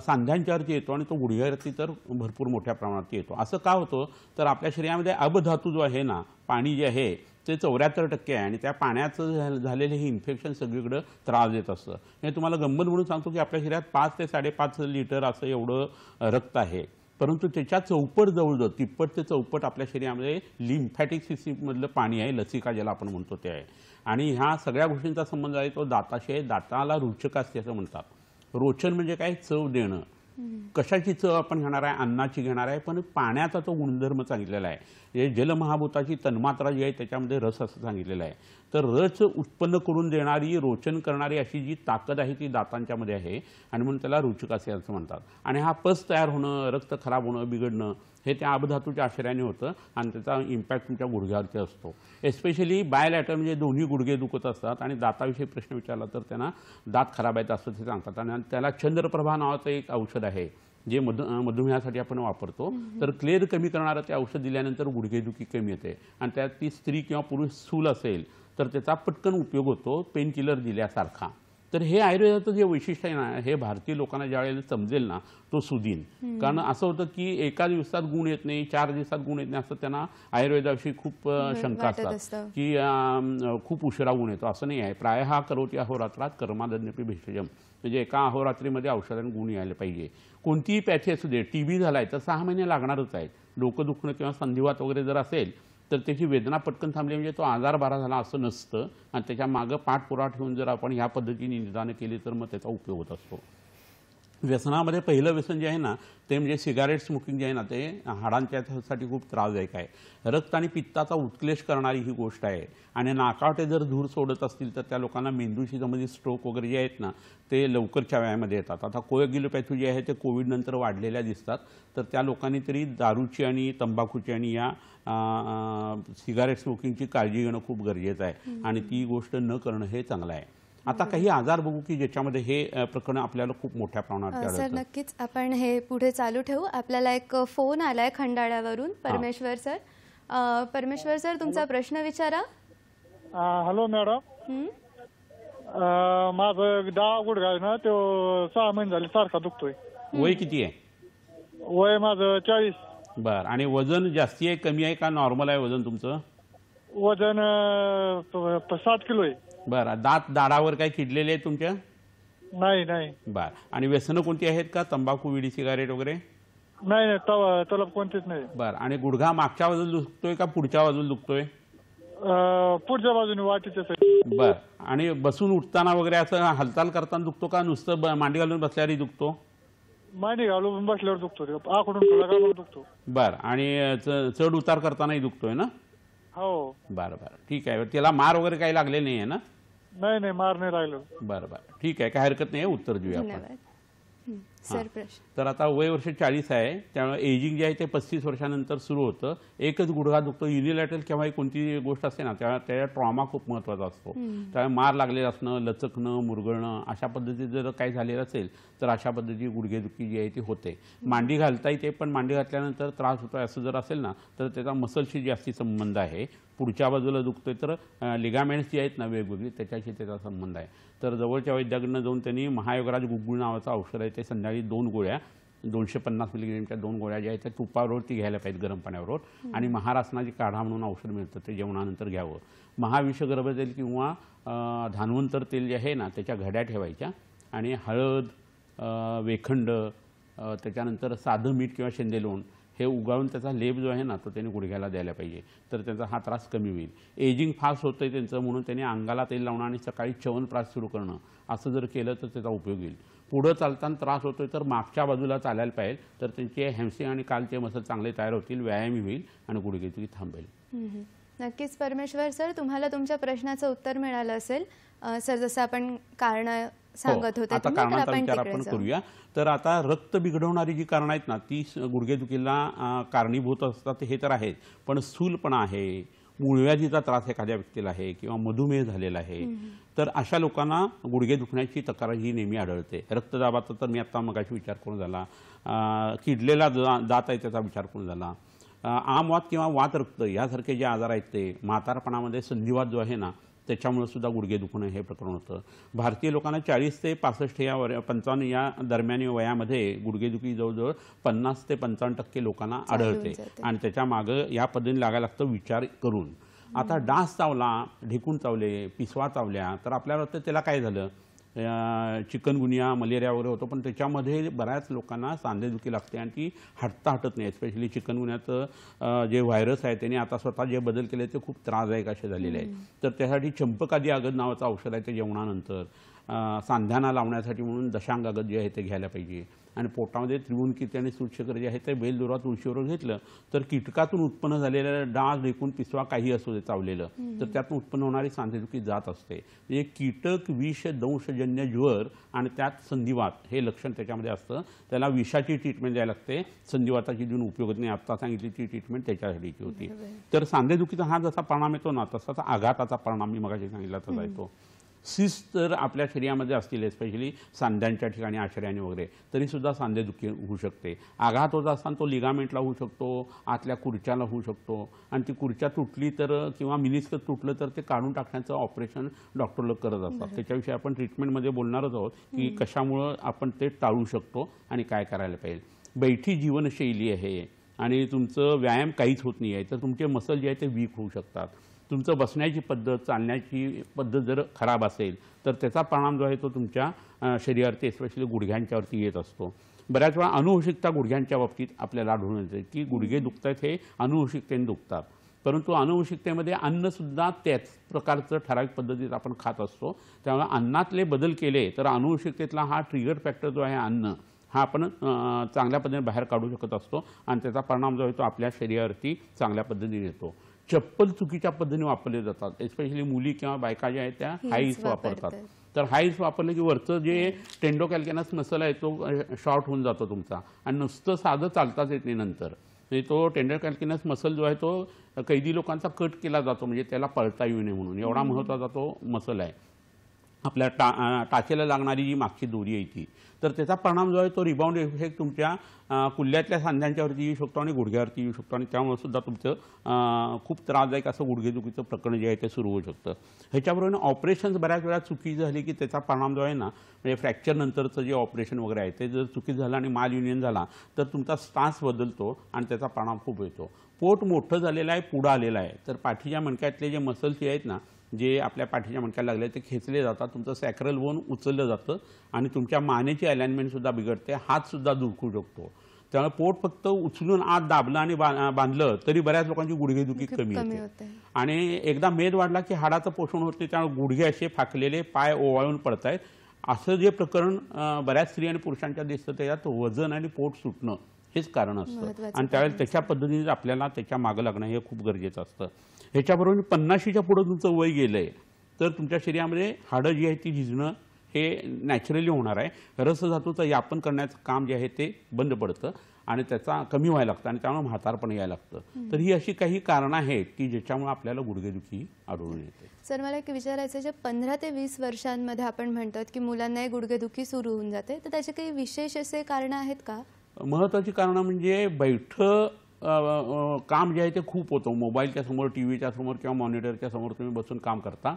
सांध्यांच्यावरती येतो आणि तो गुडघ्यावरती तर भरपूर मोठ्या प्रमाणात येतो. असं का होतं तर आपल्या शरीरामध्ये अबधातू जो आहे ना, पाणी जे आहे ते 74% आहे आणि त्या पाण्याचं झालेलं हे इन्फेक्शन सगळीकडे त्रास देत असतं. हे तुम्हाला गंमत म्हणून सांगतो की आपल्या शरीरात 5 ते 5.5 लिटर असं एवढं रक्त आहे, परंतु त्याच्या चौपट जवळजवळ तिप्पट ते चौपट आपल्या शरीरामध्ये लिम्फॅटिक सिस्टीममधलं पाणी आहे, लसिका ज्याला आपण म्हणतो ते आहे. आणि ह्या सगळ्या गोष्टींचा संबंध आहे तो दाताशी आहे. दाताला रुचक असते असं म्हणतात. रोचन म्हणजे काय, चव देणं. कशाची चव आपण घेणार आहे, अन्नाची घेणार आहे, पण पाण्याचा तो गुणधर्म सांगितलेला आहे. हे जलमहाभूताची तन्मात्रा जी आहे त्याच्यामध्ये रस असं सांगितलेलं आहे. तर रस उत्पन्न करून देणारी, रोचन करणारी अशी जी ताकद आहे ती दातांच्यामध्ये आहे आणि म्हणून त्याला रुचक असे असं म्हणतात. आणि हा पस तयार होणं, रक्त खराब होणं, बिघडणं हे त्या अबधातूच्या आश्रयाने होतं आणि त्याचा इम्पॅक्ट तुमच्या गुडघ्यावरती असतो. एस्पेशली बायलॅटर म्हणजे दोन्ही गुडघे दुखत असतात आणि दाताविषयी प्रश्न विचारला तर त्यांना दात खराब आहेत असं ते सांगतात. आणि त्याला चंद्रप्रभा नावाचं एक औषध आहे जे मधुमेहासाठी आपण वापरतो. तर क्लेर कमी करणारं ते औषध दिल्यानंतर गुडघेदुखी कमी येते आणि त्यात ती स्त्री किंवा पुरुष स्थूल असेल तर त्याचा पटकन उपयोग होतो पेन किलर दिल्यासारखा. तर हे आयुर्वेदाचं जे वैशिष्ट्य आहे ना, हे भारतीय लोकांना ज्यावेळेला समजेल ना तो सुदीन. कारण असं होतं की एका दिवसात गुण येत नाही, 4 दिवसात गुण येत नाही, असं त्यांना आयुर्वेदाविषयी खूप शंका असतात की खूप उशिरा गुण येतो. असं नाही आहे. प्रायः करोति अहोरात्रात कर्मादन्यपि भेषजम, म्हणजे एका अहोरात्रीमध्ये औषधाने गुण यायला पाहिजे. कोणतीही पॅथी असू दे, टीबी झालाय तर 6 महिने लागणारच आहेत. डोकं दुखणं किंवा संधिवात वगैरे जर असेल तर त्याची वेदना पटकन थांबली म्हणजे तो आजार बरा झाला असं नसतं आणि त्याच्या मागं पाठपुरावा ठेवून जर आपण ह्या पद्धतीने निदान केली तर मग त्याचा उपयोग होत असतो. व्यसनामध्ये पहिलं व्यसन जे आहे ना ते म्हणजे सिगारेट स्मोकिंग जे आहे ना ते हाडांच्यासाठी खूप त्रासदायक आहे. रक्त आणि पित्ताचा उत्क्लेश करणारी ही गोष्ट आहे आणि नाकावाटे जर धूर सोडत असतील तर त्या लोकांना मेंदूशी संबंधित स्ट्रोक वगैरे जे आहेत ना ते लवकरच्या वयामध्ये येतात. आता कोएग्युलोपॅथी जे आहे ते कोविडनंतर वाढलेल्या दिसतात. तर त्या लोकांनी तरी दारूची आणि तंबाखूची आणि या सिगारेट स्मोकिंगची काळजी घेणं खूप गरजेचं आहे आणि ती गोष्ट न करणं हे चांगलं आहे. आता काही आजार बघू की ज्याच्यामध्ये हे प्रकरण आपल्याला खूप मोठ्या प्रमाणात सर आढळतं. नक्कीच आपण हे पुढे चालू ठेवू. आपल्याला एक फोन आलाय खंडाळ्यावरून. परमेश्वर सर, परमेश्वर सर तुमचा प्रश्न विचारा. हॅलो मॅडम, हं? माझं डावा गुडघा आहे ना तो 6 महिने झाले सारखा दुखतोय. वय किती आहे? वय माझं 40. बर. आणि वजन जास्ती आहे कमी आहे का नॉर्मल आहे वजन तुमचं? वजन 7 किलो आहे. बरं. दाढावर काही किडलेले आहेत तुमच्या? नाही नाही बर. आणि व्यसनं कोणती आहेत का, तंबाखू विडी सिगारेट वगैरे? नाही नाही तलब कोणतीच नाही. बर. आणि गुडघा मागच्या बाजूला दुखतोय का पुढच्या बाजूला दुखतोय? पुढच्या बाजूने वाटीच्या साईड. बर. आणि बसून उठताना वगैरे असं हालचाल करताना दुखतो का नुसतं मांडी घालून बसल्यावरही दुखतो? मांडी घालून बसल्यावर दुखतो, आखडून ठेवला दुखतो. बर. आणि चढ उतार करतानाही दुखतोय ना? हो. बरं बरं, ठीक आहे. त्याला मार वगैरे काही लागले नाही आहे ना? नाही नाही मार नाही लागलो. बरं बरं, ठीक आहे, काही हरकत नाही आहे. उत्तर देऊया आपण. धन्यवाद. सर प्रश्न. तर आता वय वर्ष 40 आहे, त्यामुळे एजिंग जे आहे ते 35 वर्षानंतर सुरू होतं. एकच गुडघा दुखतो. युनिलॅटरल केव्हाही कोणती गोष्ट असते ना त्याच्या ट्रॉमा खूप महत्त्वाचा असतो. त्यामुळे मार लागलेला असणं, लचकणं, मुरगळणं अशा पद्धतीत जर काही झालेलं असेल तर अशा पद्धतीची गुडघेदुखी जी आहे ती होते. मांडी घालता येते पण मांडी घातल्यानंतर त्रास होतो असं जर असेल ना तर त्याचा मसलशी जास्ती संबंध आहे. पुढच्या बाजूला दुखतोय तर लिगामेंट्स जी आहेत ना वेगवेगळी त्याच्याशी त्याचा संबंध आहे. तर जवळच्या वैद्याकडनं जाऊन त्यांनी महायोगराज गुगुळ नावाचं औषध आहे ते संध्याकाळी 2 गोळ्या 250 मिलीग्रॅमच्या 2 गोळ्या ज्या आहेत त्या तुपावरती घ्यायला पाहिजेत गरम पाण्यावर. आणि महारासनाची काढा म्हणून औषध मिळतं ते जेवणानंतर घ्यावं. महाविषगर्भ तेल किंवा धानवंतर तेल जे आहे ना त्याच्या घड्या ठेवायच्या आणि हळद, वेखंड, त्याच्यानंतर साधं मीठ किंवा शेंदे लोण हे उगाळून त्याचा लेप जो आहे ना तो त्यांनी गुडघ्याला द्यायला पाहिजे. तर त्याचा हा त्रास कमी होईल. एजिंग फास्ट होतं आहे त्यांचं म्हणून त्यांनी अंगाला तेल लावणं आणि सकाळी च्यवनप्राश सुरू करणं असं जर केलं तर त्याचा उपयोग येईल. पुढं चालताना त्रास होतोय तर मागच्या बाजूला चालायला पाहिजे. तर त्यांचे हॅमस्ट्रिंग आणि कालचे मसल चांगले तयार होतील, व्यायामही होईल आणि गुडघेदुखी थांबेल. नक्कीच परमेश्वर सर, तुम्हाला तुमच्या प्रश्नाचं उत्तर मिळालं असेल. सर जसं आपण कारण सांगत होते आता कारणांचा विचार आपण करूया. तर आता रक्त बिघडवणारी जी कारणं आहेत ना ती गुडघेदुखीला कारणीभूत असतात हे तर आहेत. पण स्थूलपणा आहे, मूळव्याधीचा त्रास एखाद्या व्यक्तीला आहे किंवा मधुमेह झालेला आहे, तर अशा लोकांना गुडघे दुखण्याची तक्रार ही नेहमी आढळते. रक्तदाबाचा तर मी आता मगाशी विचार करून झाला, किडलेला दात आहे त्याचा विचार करून झाला, आम वात किंवा वात रक्त यासारखे जे आजार आहेत ते, म्हातारपणामध्ये संधिवात जो आहे ना त्याच्यामुळे सुद्धा गुडघे दुखणं हे प्रकरण होतं. भारतीय लोकांना 40 ते 65 या 55 या दरम्यान वयामध्ये गुडघेदुखी जवळजवळ 50 ते 55% लोकांना आढळते आणि त्याच्या मागं या पद्धतीने लागायला लागतं विचार करून. आता डास चावला, ढेकूण चावले, पिसवा चावल्या तर आपल्याला वाटतं त्याला काय झालं, चिकनगुनिया मलेरिया वगैरे होतो, पण त्याच्यामध्ये बऱ्याच लोकांना सांधेदुखी लागते आणि ती हटत नाही. स्पेशली चिकनगुन्याचं जे व्हायरस आहे त्याने आता स्वतः जे बदल केले ते खूप त्रासदायक असे झालेले आहेत. तर त्यासाठी चंपकादी आगद नावाचं औषध आहे ते जेवणानंतर सांध्यांना लावण्यासाठी म्हणून दशांगागद जे आहे ते घ्यायला पाहिजे. आणि पोटामध्ये त्रिभुवनकीर्ती आणि सूतशेखर जे आहे ते बेलदोरा तुळशीवर घेतलं तर कीटकातून उत्पन्न झालेलं डास ढेकून पिसवा काही असू दे चावलेलं तर त्यातून उत्पन्न होणारी सांधेदुखी जात असते. म्हणजे कीटक विष दंशजन्य ज्वर आणि त्यात संधिवात हे लक्षण त्याच्यामध्ये असतं. त्याला विषाची ट्रीटमेंट द्यायला लागते, संधिवाताची देऊन उपयोग नाही. आत्ता सांगितली ती ट्रीटमेंट त्याच्यासाठीची होती. तर सांधेदुखीचा हा जसा परिणाम येतो ना तसाच आघाताचा परिणाम मी मगाशी सांगितला तसा येतो. सिस्ट तर आपल्या शरीरामध्ये असतील, स्पेशली सांध्यांच्या ठिकाणी आश्रयाने वगैरे, तरीसुद्धा सांधेदुखी होऊ शकते. आघात होत असताना तो लिगामेंटला होऊ शकतो, आतल्या खुर्च्याला होऊ शकतो आणि ती खुर्च्या तुटली तर किंवा मिनिस्कस तुटलं तर ते काढून टाकण्याचं ऑपरेशन डॉक्टर लोक करत असतात. त्याच्याविषयी आपण ट्रीटमेंटमध्ये बोलणारच आहोत की कशामुळं आपण ते टाळू शकतो आणि काय करायला पाहिजे. बैठी जीवनशैली आहे आणि तुमचं व्यायाम काहीच होत नाही आहे तर तुमचे मसल जे आहे ते वीक होऊ शकतात. तुमचं बसण्याची पद्धत, चालण्याची पद्धत जर खराब असेल तर त्याचा परिणाम जो आहे तो तुमच्या शरीरावरती स्पेशली गुडघ्यांच्यावरती येत असतो. बऱ्याच वेळा अनुवंशिकता गुडघ्यांच्या बाबतीत आपल्याला आढळून येते की गुडघे दुखतात हे अनुवंशिकतेने दुखतात, परंतु अनुवंशिकतेमध्ये अन्नसुद्धा त्याच प्रकारचं ठराविक पद्धतीत आपण खात असतो. त्यामुळे अन्नातले बदल केले तर अनुवंशिकतेतला हा ट्रिगर फॅक्टर जो आहे अन्न हा आपण चांगल्या पद्धतीने बाहेर काढू शकत असतो आणि त्याचा परिणाम जो आहे तो आपल्या शरीरावरती चांगल्या पद्धतीने येतो. चप्पल चुकीच्या पद्धतीने वापरले जातात, स्पेशली मुली किंवा बायका ज्या आहेत त्या हाईस वापरतात. तर हाईस वापरले की वरचं जे टेंडोकॅल्कॅनस मसल आहे तो शॉर्ट होऊन जातो तुमचा आणि नुसतं साधं चालताच येत नाही. नंतर म्हणजे तो टेंडोकॅल्कॅनस मसल जो आहे तो कैदी लोकांचा कट केला जातो, म्हणजे त्याला पळता येऊ नये म्हणून. एवढा महत्त्वाचा तो मसल आहे. आपल्या टाचेला लागणारी जी मागची दोरी आहे ती, तर त्याचा परिणाम जो आहे तो रिबाउंड इफेक्ट तुमच्या कुल्ल्यातल्या सांध्यांच्यावरती येऊ शकतो आणि गुडघ्यावरती येऊ शकतो आणि त्यामुळे सुद्धा तुमचं खूप त्रासदायक असं गुडघेदुखीचं प्रकरण जे आहे ते सुरू होऊ शकतं. ह्याच्याबरोबर ऑपरेशन्स बऱ्याच वेळा चुकी झाली की त्याचा परिणाम जो आहे ना, म्हणजे फ्रॅक्चर नंतरचं जे ऑपरेशन वगैरे आहे ते जर चुकीचं झालं आणि माल युनियन झाला तर तुमचा स्टान्स बदलतो आणि त्याचा परिणाम खूप येतो. पोट मोठं झालेलं आहे, पुढं आलेलं आहे, तर पाठीच्या मणक्यातले जे मसल्स आहेत ना जे आपल्या पाठीच्या मणक्याला लागले ते खेचले जातात, तुमचं सॅक्रल बोन उचललं जातं आणि तुमच्या मानेची अलाइनमेंटसुद्धा बिघडते, हातसुद्धा दुखू शकतो. त्यामुळे पोट फक्त उचलून आत दाबलं आणि बांधलं तरी बऱ्याच लोकांची गुडघेदुखी कमी होते. आणि एकदा मेद वाढला की हाडाचं पोषण होत नाही, त्यामुळे गुडघे असे फाकलेले, पाय ओवाळून पडतायत असं जे प्रकरण बऱ्याच स्त्री आणि पुरुषांच्या दिसतं त्याच्यात वजन आणि पोट सुटणं हेच कारण असतं आणि त्यावेळेला त्याच्या पद्धतीने आपल्याला त्याच्या मागं लागणं हे खूप गरजेचं असतं. ह्याच्याबरोबर 50च्या पुढं तुमचं वय गेलं आहे तर तुमच्या शरीरामध्ये हाडं जी आहे ती झिजणं हे नॅचरली होणार आहे. रसधातूचं यापन करण्याचं काम जे आहे ते बंद पडतं आणि त्याचा कमी व्हायला लागतं आणि त्यामुळे म्हातारपण यायला लागतं. तर ही अशी काही कारणं आहेत की ज्याच्यामुळे आपल्याला गुडघेदुखी आढळून येते. सर मला एक विचारायचं, जे 15 ते 20 वर्षांमध्ये आपण म्हणतात की मुलांना गुडघेदुखी सुरू होऊन जाते, तर त्याचे काही विशेष असे कारणं आहेत का? महत्त्वाची कारणं म्हणजे बैठं काम जे आहे ते खूप होतं. मोबाईलच्या समोर, टी व्हीच्या समोर किंवा मॉनिटरच्या समोर तुम्ही बसून काम करता.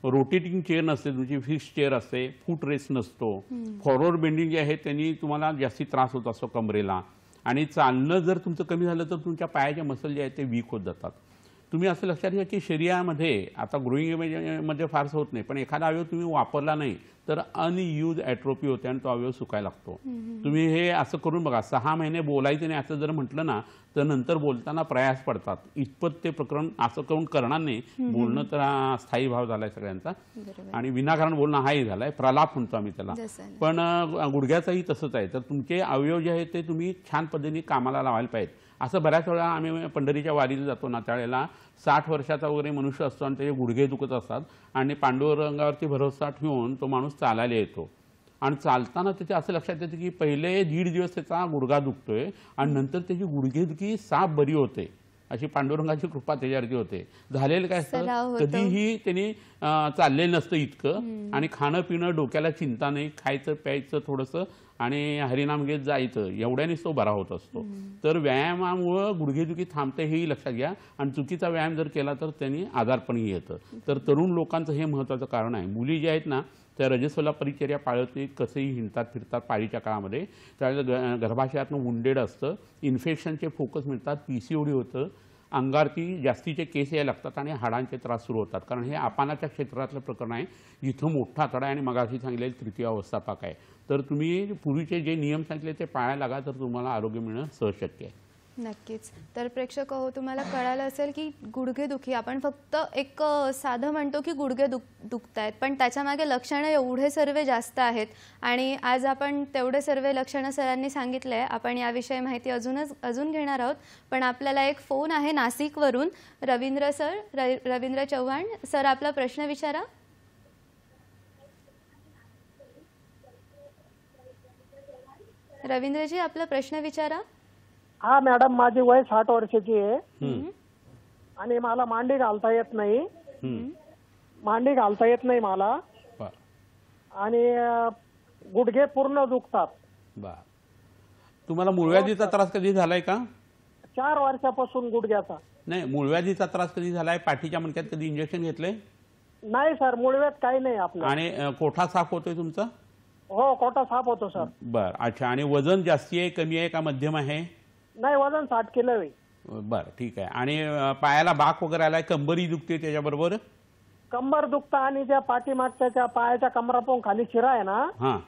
रोटेटिंग चेअर नसते तुमची, फिक्स चेअर असते, फूट रेस्ट नसतो. फॉरवर्ड बेंडिंग जे आहे त्यांनी तुम्हाला जास्ती त्रास होत असतो कमरेला आणि चालणं जर तुमचं कमी झालं तर तुमच्या पायाचे मसल जे आहेत ते वीक होत जातात. तुम्ही असं लक्षात घ्या की शरीरामध्ये आता ग्रोईंग मध्ये फारसं होत नाही, पण एखादा अवयव तुम्ही वापरला नाही तर अनयूज ॲट्रोफी होते आणि तो अवयव सुकायला लागतो. तुम्ही हे असं करून बघा, 6 महिने बोलायचं नाही असं जर म्हटलं ना तर नंतर बोलताना प्रयास पडतात. इतपत ते प्रकरण असं करून करणार नाही. बोलणं तर स्थायी भाव झालाय सगळ्यांचा आणि विनाकारण बोलणं हाही झालाय, प्रलाप म्हणतो आम्ही त्याला. पण गुडघ्याचंही तसंच आहे. तर तुमचे अवयव जे आहेत ते तुम्ही छान पद्धतीने कामाला लावायला पाहिजे. असं बऱ्याच वेळा आम्ही पंढरीच्या वारीला जातो ना त्यावेळेला 60 वर्षाचा वगैरे मनुष्य असतो आणि त्याचे गुडघे दुखत असतात आणि पांडुरंगावरती भरोसा ठेवून तो माणूस चालायला येतो आणि चालताना त्याच्या असं लक्षात येतं की पहिले 1.5 दिवस त्याचा गुडघा दुखतोय आणि नंतर त्याची गुडघेदुखी साफ बरी होते. अशी पांडुरंगाची कृपा त्याच्यावरती होते. झालेलं काय सराव असतं, होतो. कधीही त्यांनी चाललेलं नसतं इतकं, आणि खाणं पिणं डोक्याला चिंता नाही, खायचं प्यायचं थोडंसं आणि हरिनाम घेत जायचं, एवढ्यानेच तो बरा होत असतो. तर व्यायामामुळं गुडघेदुखी थांबते हेही लक्षात घ्या, आणि चुकीचा व्यायाम जर केला तर त्यांनी आजारपणही येतं. तर तरुण लोकांचं हे महत्त्वाचं कारण आहे. मुली ज्या आहेत ना त्या रजस्वला परिचर्या पाळत नाहीत, कसेही हिंडतात फिरतात पाळीच्या काळामध्ये, त्याला गर्भाशयातनं वुंडेड असतं, इन्फेक्शनचे फोकस मिळतात, PCOD होतं, अंगारती जास्तीचे केस यायला लागतात आणि हाडांचे त्रास सुरू होतात. कारण हे आपानाच्या क्षेत्रातलं प्रकरण आहे, जिथं मोठा आतडा आहे आणि मगाशी सांगितलेली तृतीय अवस्थापाक आहे. तर तुम्ही पूर्वीचे जे नियम सांगितले ते पाळायला लागा, तर तुम्हाला आरोग्य मिळणं सहज शक्य आहे. नक्कीच. तर प्रेक्षक हो, तुम्हाला कळालं असेल की गुडघेदुखी आपण फक्त एक साधं म्हणतो की गुडघे दुखतायत, पण त्याच्यामागे लक्षणं एवढे सर्व जास्त आहेत, आणि आज आपण तेवढे सर्व लक्षणं सरांनी सांगितले. आपण याविषयी माहिती अजून घेणार आहोत, पण आपल्याला एक फोन आहे नाशिकवरून. रवींद्र चव्हाण सर, आपला प्रश्न विचारा. रवींद्रजी, आपला प्रश्न विचारा. हा मॅडम, माझी वय 60 वर्षाची आहे आणि मला मांडी घालता येत नाही. मांडी घालता येत नाही मला, आणि गुडघे पूर्ण दुखतात. तुम्हाला मूळव्याधीचा त्रास कधी झालाय का? 4 वर्षापासून गुडघ्याचा. नाही, मूळव्याधीचा त्रास कधी झालाय? पाठीच्या मणक्यात कधी इंजेक्शन घेतले? नाही सर, मूळव्याध काही नाही आपलं. आणि कोठा साफ होतोय तुमचा? हो, कोटा साफ होतो सर. बर, अच्छा. आणि वजन जास्ती आहे, कमी आहे का मध्यम आहे? नाही, वजन 60 किलो आहे. बर, ठीक आहे. आणि पायाला बाक वगैरे आलाय, कंबरही दुखते त्याच्याबरोबर? कंबर दुखता, आणि त्या पाठीमागच्या पायाच्या कमरापासून खाली शिरा आहे ना, हा,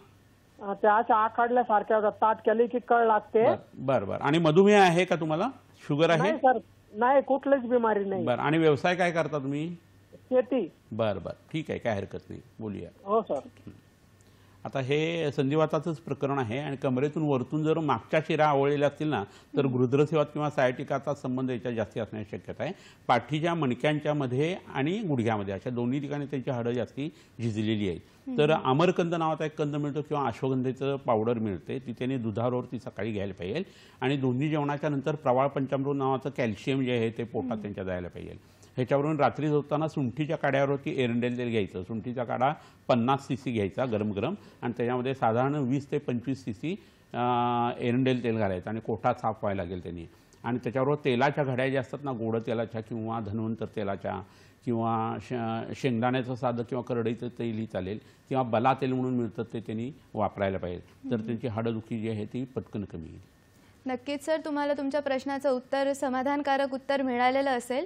त्या अशा आखडल्यासारख्या होतात. ताट केली की कळ लागते. बर बर. आणि मधुमेह आहे का तुम्हाला? शुगर आहे? नाही सर, नाही, कुठलीच बिमारी नाही. बर. आणि व्यवसाय काय करता तुम्ही? शेती. बर बर, ठीक आहे, काय हरकत नाही, बोलूया. हो सर. आता हे संधिवाताचंच प्रकरण आहे, आणि कमरेतून वरतून जर मागच्या शिरा आवळलेल्या असतील ना तर गृध्रसेवात किंवा सायटिकाचा संबंध याच्यात जास्ती असण्याची शक्यता आहे. पाठीच्या मणक्यांच्या मध्ये आणि गुडघ्यामध्ये अशा दोन्ही ठिकाणी त्यांची हाडं जास्ती झिजलेली आहेत. तर आमरकंद नावाचा एक कंद मिळतो किंवा अश्वगंधेचं पावडर मिळते, ती त्याने दुधाबरोबर ती सकाळी घ्यायला पाहिजे. आणि दोन्ही जेवणाच्या नंतर प्रवाळ पंचामृत नावाचं कॅल्शियम जे आहे ते पोटात त्यांच्या जायला पाहिजे. ह्याच्यावरून रात्री झोपताना सुंठीच्या काड्यावरती एरंडेल तेल घ्यायचं. सुंठीचा काढा 50 cc घ्यायचा गरम गरम, आणि त्याच्यामध्ये साधारण 20 ते 25 cc एरंडेल तेल घालायचं, आणि कोठा साफ व्हायला लागेल त्यांनी. आणि त्याच्याबरोबर तेलाच्या घड्या ज्या असतात ना, गोड तेलाच्या किंवा धन्वंतर तेलाच्या, किंवा शेंगदाण्याचं साधं किंवा करडईचं तेलही चालेल, किंवा बला तेल म्हणून मिळतं ते त्यांनी वापरायला पाहिजे. तर त्यांची हाडंदुखी जी आहे ती पटकन कमी येईल. नक्कीच सर, तुम्हाला तुमच्या प्रश्नाचं उत्तर, समाधानकारक उत्तर मिळालेलं असेल.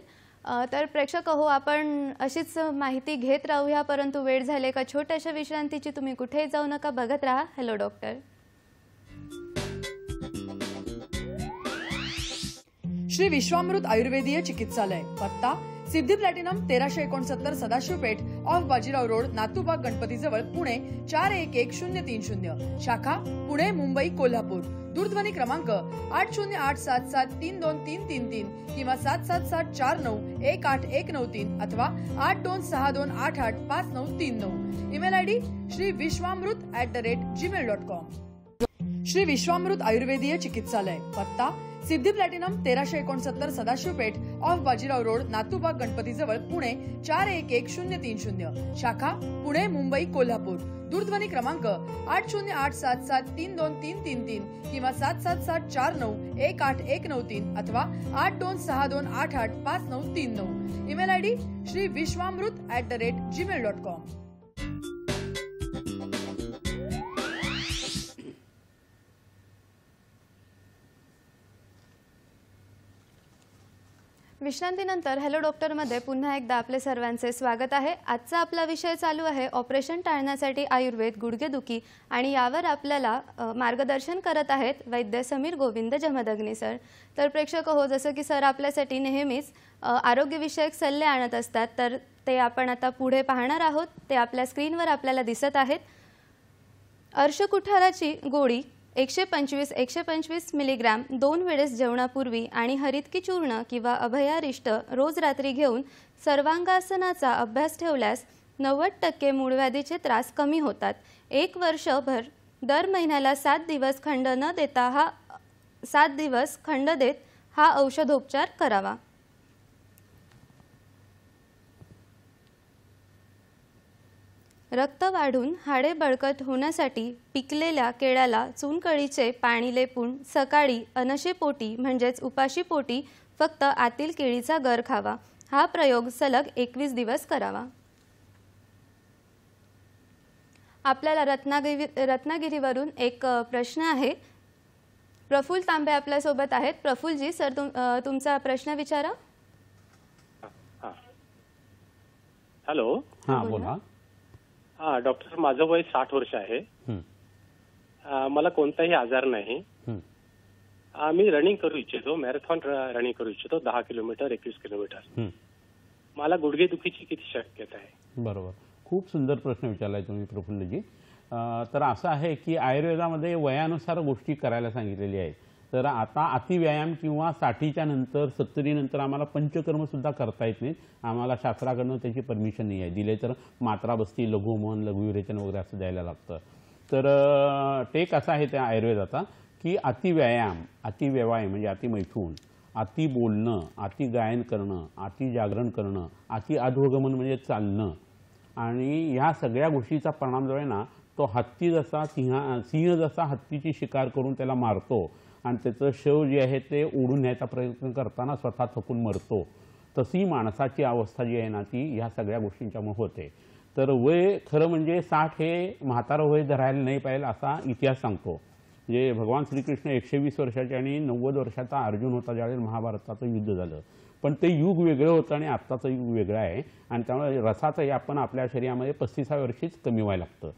तर प्रेक्षक हो, आपण अशीच माहिती घेत राहूया, परंतु वेळ झाली का छोट्याशा विश्रांतीची. तुम्ही कुठेही जाऊ नका, बघत राहा हॅलो डॉक्टर. श्री विश्वामृत आयुर्वेदीय चिकित्सालय, पत्ता Siddhi Platinum 1369 Sadashiv Peth off Bajirao road, Natubag Ganpati जवळ, पुणे 411030. शाखा पुणे, मुंबई, कोल्हापूर. दूरध्वनी क्रमांक 8087732333 किंवा 7774918193 अथवा 8262885939. Email ID shriviswamrut@gmail.com. Shri Vishwamrut आयुर्वेदीय चिकित्सालय, पत्ता Siddhi Platinum 1369 Sadashiv Peth off Bajirao road, Natubag Ganpati जवळ, पुणे 411030. शाखा पुणे, मुंबई, कोल्हापूर. दूरध्वनी क्रमांक 8087732333 किंवा 7774918193 अथवा 8262885939. Email ID shriviswamrut@gmail.com. विश्रांतीनंतर हॅलो डॉक्टरमध्ये पुन्हा एकदा आपले सर्वांचे स्वागत आहे. आजचा आपला विषय चालू आहे ऑपरेशन टाळण्यासाठी आयुर्वेद, गुडघेदुखी, आणि यावर आपल्याला मार्गदर्शन करत आहेत वैद्य समीर गोविंद जमदग्नी सर. तर प्रेक्षक हो, जसं की सर आपल्यासाठी नेहमीच आरोग्यविषयक सल्ले आणत असतात, तर ते आपण आता पुढे पाहणार आहोत. ते आपल्या स्क्रीनवर आपल्याला दिसत आहेत. अर्शकुठाराची गोळी 125 मिलीग्रॅम 2 वेळेस जेवणापूर्वी आणि हरितकी चूर्ण किंवा अभयारिष्ट रोज रात्री घेऊन सर्वांगासनाचा अभ्यास ठेवल्यास 90% मूळव्याधीचे त्रास कमी होतात. 1 वर्षभर दर महिन्याला 7 दिवस खंड देत हा औषधोपचार करावा. रक्त वाढून हाडे बळकट होण्यासाठी पिकलेल्या केळ्याला चुनकळीचे पाणी लेपून सकाळी अनशेपोटी म्हणजेच उपाशीपोटी फक्त आतील केळीचा गर खावा. हा प्रयोग सलग 21 दिवस करावा. आपल्याला रत्नागिरीवरून एक प्रश्न आहे. प्रफुल्ल तांबे आपल्यासोबत आहेत. प्रफुल्लजी, सर तुमचा प्रश्न विचारा. हॅलो. हां, बोला. हा डॉक्टर, माझं वय 60 वर्ष आहे. मला कोणताही आजार नाही. मी रनिंग करू इच्छितो, मॅरेथॉन रनिंग करू इच्छितो, 10 किलोमीटर 21 किलोमीटर. मला गुडघेदुखीची किती शक्यता आहे? बरोबर, खूप सुंदर प्रश्न विचारलाय तुम्ही प्रफुल्लजी. तर असं आहे की आयुर्वेदामध्ये वयानुसार गोष्टी करायला सांगितलेली आहे. तर आता अतिव्यायाम किंवा 60च्या नंतर 70 नंतर आम्हाला पंचकर्मसुद्धा करता येत नाहीत. आम्हाला शास्त्राकडनं त्याची परमिशन नाही आहे. दिले तर मात्रा बसती, लघुमन, लघुविरेचन वगैरे असं द्यायला लागतं. तर टेक असा आहे त्या आयुर्वेदाचा की अतिव्यायाम, अतिव्यवाय म्हणजे अतिमैथून, अति बोलणं, अति गायन करणं, अति जागरण करणं, अति अध्वगमन म्हणजे चालणं, आणि ह्या सगळ्या गोष्टीचा परिणाम जो आहे ना, तो हत्ती जसा सिंह जसा हत्तीची शिकार करून त्याला मारतो आणि त्याचं शव जे आहे ते ओढून न्यायचा प्रयत्न करताना स्वतः थकून मरतो, तशी माणसाची अवस्था जी आहे ना ती ह्या सगळ्या गोष्टींच्यामुळे होते. तर वय खरं म्हणजे 60 हे म्हातारं वय धरायला नाही पाहिजे असा इतिहास सांगतो. म्हणजे भगवान श्रीकृष्ण 120 वर्षाचे आणि 90 वर्षाचा अर्जुन होता ज्यावेळेस महाभारताचं युद्ध झालं. पण ते युग वेगळं होतं आणि आत्ताचं युग वेगळं आहे, आणि त्यामुळे रसाचंही आपण आपल्या शरीरामध्ये 35व्या वर्षीच कमी व्हायला लागतं.